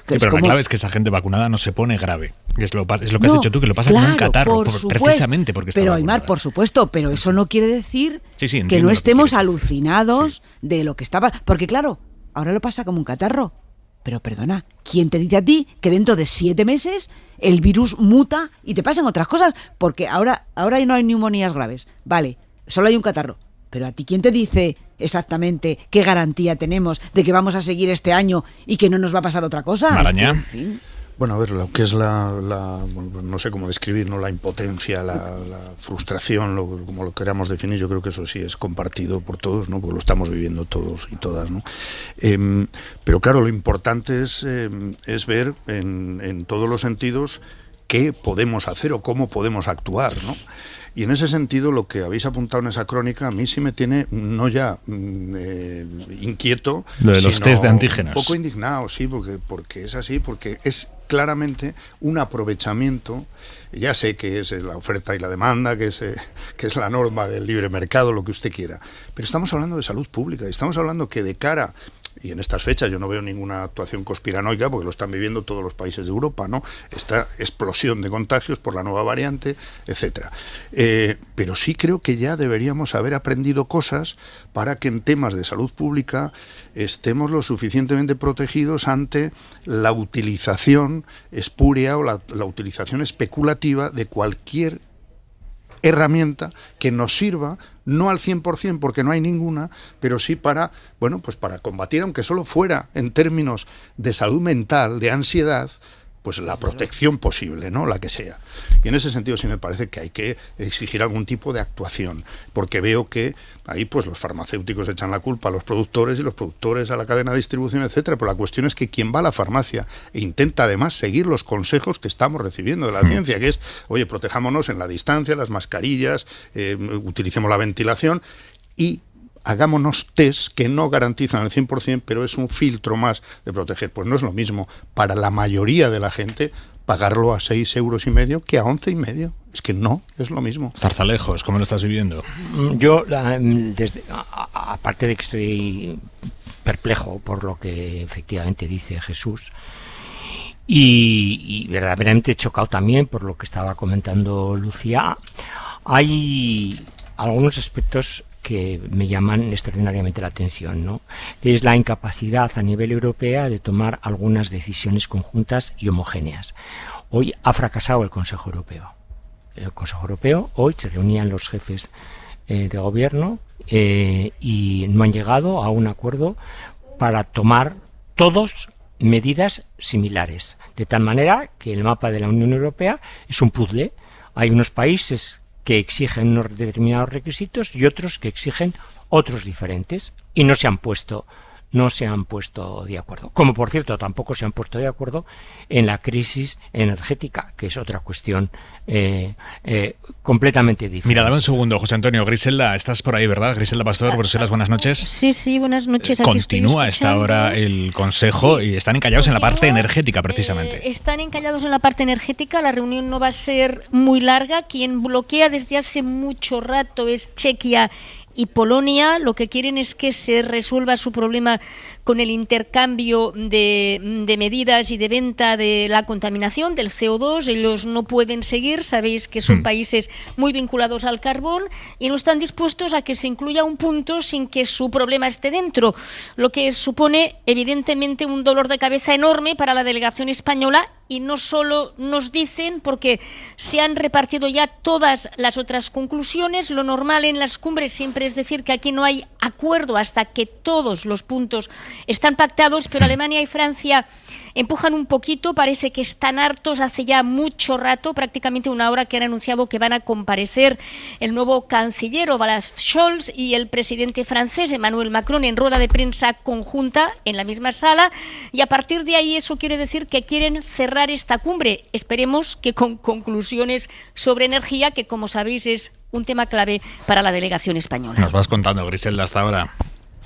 pero la clave es que esa gente vacunada no se pone grave. Es lo que has dicho tú, que lo pasa como un catarro, precisamente porque está vacunada. Aimar, por supuesto, pero eso no quiere decir que no estemos alucinados de lo que está. Porque claro, ahora lo pasa como un catarro. Pero perdona, ¿quién te dice a ti que dentro de 7 meses el virus muta y te pasan otras cosas? Porque ahora no hay neumonías graves. Vale, solo hay un catarro. Pero ¿a ti quién te dice exactamente qué garantía tenemos de que vamos a seguir este año y que no nos va a pasar otra cosa? Maraña. Es que, en fin. Bueno, a ver, lo que es no sé cómo describir, ¿no? La impotencia, la frustración, como lo queramos definir, yo creo que eso sí es compartido por todos, ¿no? Porque lo estamos viviendo todos y todas, ¿no? Pero claro, lo importante es ver en todos los sentidos qué podemos hacer o cómo podemos actuar, ¿no? Y en ese sentido, lo que habéis apuntado en esa crónica a mí sí me tiene, no ya inquieto, lo de los test de antígenos. Un poco indignado, sí, porque es así, porque es claramente un aprovechamiento. Ya sé que es la oferta y la demanda, que es la norma del libre mercado, lo que usted quiera, pero estamos hablando de salud pública, y estamos hablando que de cara... Y en estas fechas yo no veo ninguna actuación conspiranoica, porque lo están viviendo todos los países de Europa, ¿no? Esta explosión de contagios por la nueva variante, etcétera. Pero sí creo que ya deberíamos haber aprendido cosas para que en temas de salud pública estemos lo suficientemente protegidos ante la utilización espúrea o la utilización especulativa de cualquier herramienta que nos sirva, no al 100% porque no hay ninguna, pero sí para, bueno, pues para combatir, aunque solo fuera en términos de salud mental, de ansiedad, pues la protección posible, ¿no? La que sea. Y en ese sentido sí me parece que hay que exigir algún tipo de actuación, porque veo que ahí pues los farmacéuticos echan la culpa a los productores y los productores a la cadena de distribución, etcétera, pero la cuestión es que quien va a la farmacia e intenta además seguir los consejos que estamos recibiendo de la ciencia, que es, oye, protejámonos en la distancia, las mascarillas, utilicemos la ventilación y hagámonos test que no garantizan al 100%, pero es un filtro más de proteger. Pues no es lo mismo para la mayoría de la gente pagarlo a 6,5 euros que a 11,5. Es que no es lo mismo. Zarzalejos, ¿cómo lo estás viviendo? Yo, aparte de que estoy perplejo por lo que efectivamente dice Jesús, y verdaderamente chocado también por lo que estaba comentando Lucía, hay algunos aspectos que me llaman extraordinariamente la atención, ¿no? Que es la incapacidad a nivel europeo de tomar algunas decisiones conjuntas y homogéneas. Hoy ha fracasado el Consejo Europeo. El Consejo Europeo, hoy se reunían los jefes de gobierno y no han llegado a un acuerdo para tomar todos medidas similares. De tal manera que el mapa de la Unión Europea es un puzzle. Hay unos países que exigen unos determinados requisitos y otros que exigen otros diferentes y no se han puesto de acuerdo. Como por cierto tampoco se han puesto de acuerdo en la crisis energética, que es otra cuestión completamente diferente. Mira, dame un segundo, José Antonio. Griselda, estás por ahí, ¿verdad? Griselda Pastor, Bruselas, buenas noches. Sí, buenas noches. Aquí continúa a esta hora el Consejo y están encallados en la parte energética, precisamente. Están encallados en la parte energética, la reunión no va a ser muy larga. Quien bloquea desde hace mucho rato es Chequia y Polonia. Lo que quieren es que se resuelva su problema con el intercambio de medidas y de venta de la contaminación del CO2. Ellos no pueden seguir, sabéis que son países muy vinculados al carbón y no están dispuestos a que se incluya un punto sin que su problema esté dentro, lo que supone evidentemente un dolor de cabeza enorme para la delegación española. Y no solo nos dicen, porque se han repartido ya todas las otras conclusiones. Lo normal en las cumbres siempre es decir que aquí no hay acuerdo hasta que todos los puntos están pactados, pero Alemania y Francia empujan un poquito, parece que están hartos hace ya mucho rato, prácticamente una hora, que han anunciado que van a comparecer el nuevo canciller Olaf Scholz y el presidente francés Emmanuel Macron en rueda de prensa conjunta en la misma sala, y a partir de ahí eso quiere decir que quieren cerrar esta cumbre. Esperemos que con conclusiones sobre energía, que como sabéis es un tema clave para la delegación española. Nos vas contando, Griselda, hasta ahora.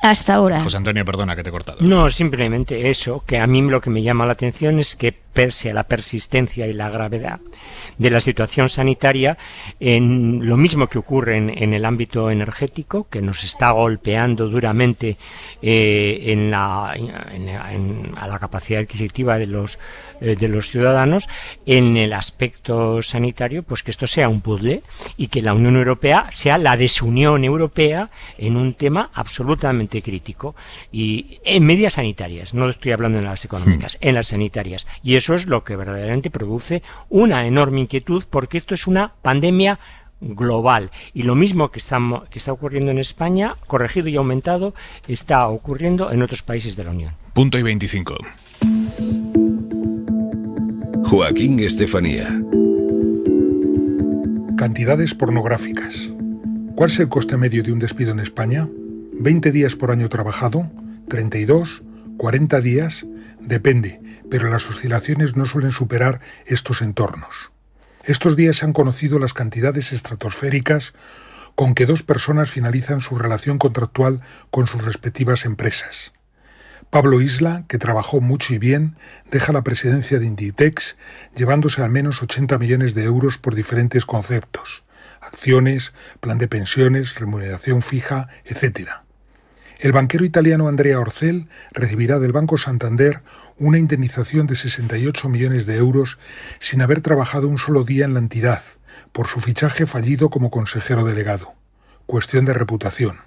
Hasta ahora. José Antonio, perdona que te he cortado. No, simplemente eso, que a mí lo que me llama la atención es que pese a la persistencia y la gravedad de la situación sanitaria, en lo mismo que ocurre en el ámbito energético, que nos está golpeando duramente a la capacidad adquisitiva de los ciudadanos, en el aspecto sanitario, pues que esto sea un puzzle y que la Unión Europea sea la desunión europea en un tema absolutamente crítico, y en medidas sanitarias, no estoy hablando en las económicas, en las sanitarias, y eso es lo que verdaderamente produce una enorme inquietud, porque esto es una pandemia global, y lo mismo que está ocurriendo en España, corregido y aumentado, está ocurriendo en otros países de la Unión. Punto y 25. Joaquín Estefanía. Cantidades pornográficas. ¿Cuál es el coste medio de un despido en España? 20 días por año trabajado, 32, 40 días, depende, pero las oscilaciones no suelen superar estos entornos. Estos días se han conocido las cantidades estratosféricas con que 2 personas finalizan su relación contractual con sus respectivas empresas. Pablo Isla, que trabajó mucho y bien, deja la presidencia de Inditex, llevándose al menos 80 millones de euros por diferentes conceptos: acciones, plan de pensiones, remuneración fija, etc. El banquero italiano Andrea Orcel recibirá del Banco Santander una indemnización de 68 millones de euros sin haber trabajado un solo día en la entidad, por su fichaje fallido como consejero delegado. Cuestión de reputación.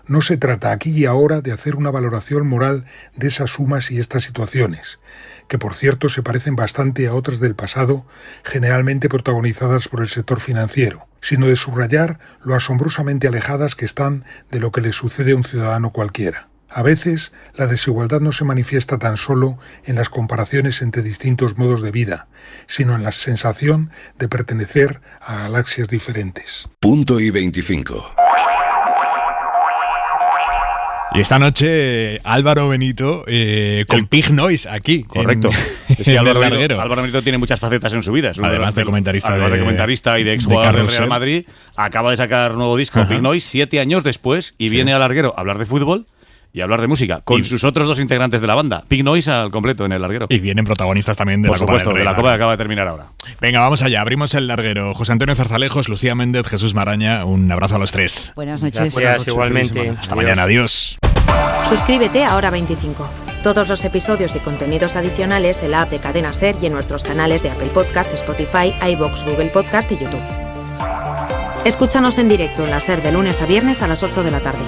No se trata aquí y ahora de hacer una valoración moral de esas sumas y estas situaciones, que por cierto se parecen bastante a otras del pasado, generalmente protagonizadas por el sector financiero, sino de subrayar lo asombrosamente alejadas que están de lo que le sucede a un ciudadano cualquiera. A veces, la desigualdad no se manifiesta tan solo en las comparaciones entre distintos modos de vida, sino en la sensación de pertenecer a galaxias diferentes. Punto y 25. Y esta noche Álvaro Benito con Pig Noise aquí. Correcto. Es que Álvaro Benito tiene muchas facetas en su vida. Además de comentarista y de exjugador del Real Madrid, acaba de sacar nuevo disco, Pig Noise, 7 años después, y viene al Larguero a hablar de fútbol y hablar de música, con sus otros 2 integrantes de la banda. Pig Noise al completo en el Larguero. Y vienen protagonistas también de la Copa del Rey. De la Copa que acaba de terminar ahora. Venga, vamos allá, abrimos el Larguero. José Antonio Zarzalejos, Lucía Méndez, Jesús Maraña, un abrazo a los 3. Buenas noches. Gracias, igualmente. Hasta mañana, adiós. Suscríbete a Hora 25. Todos los episodios y contenidos adicionales en la app de Cadena SER y en nuestros canales de Apple Podcast, Spotify, iVoox, Google Podcast y YouTube. Escúchanos en directo en la SER de lunes a viernes a las 8 de la tarde.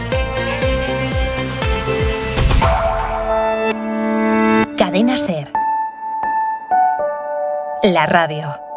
Cadena SER. La radio.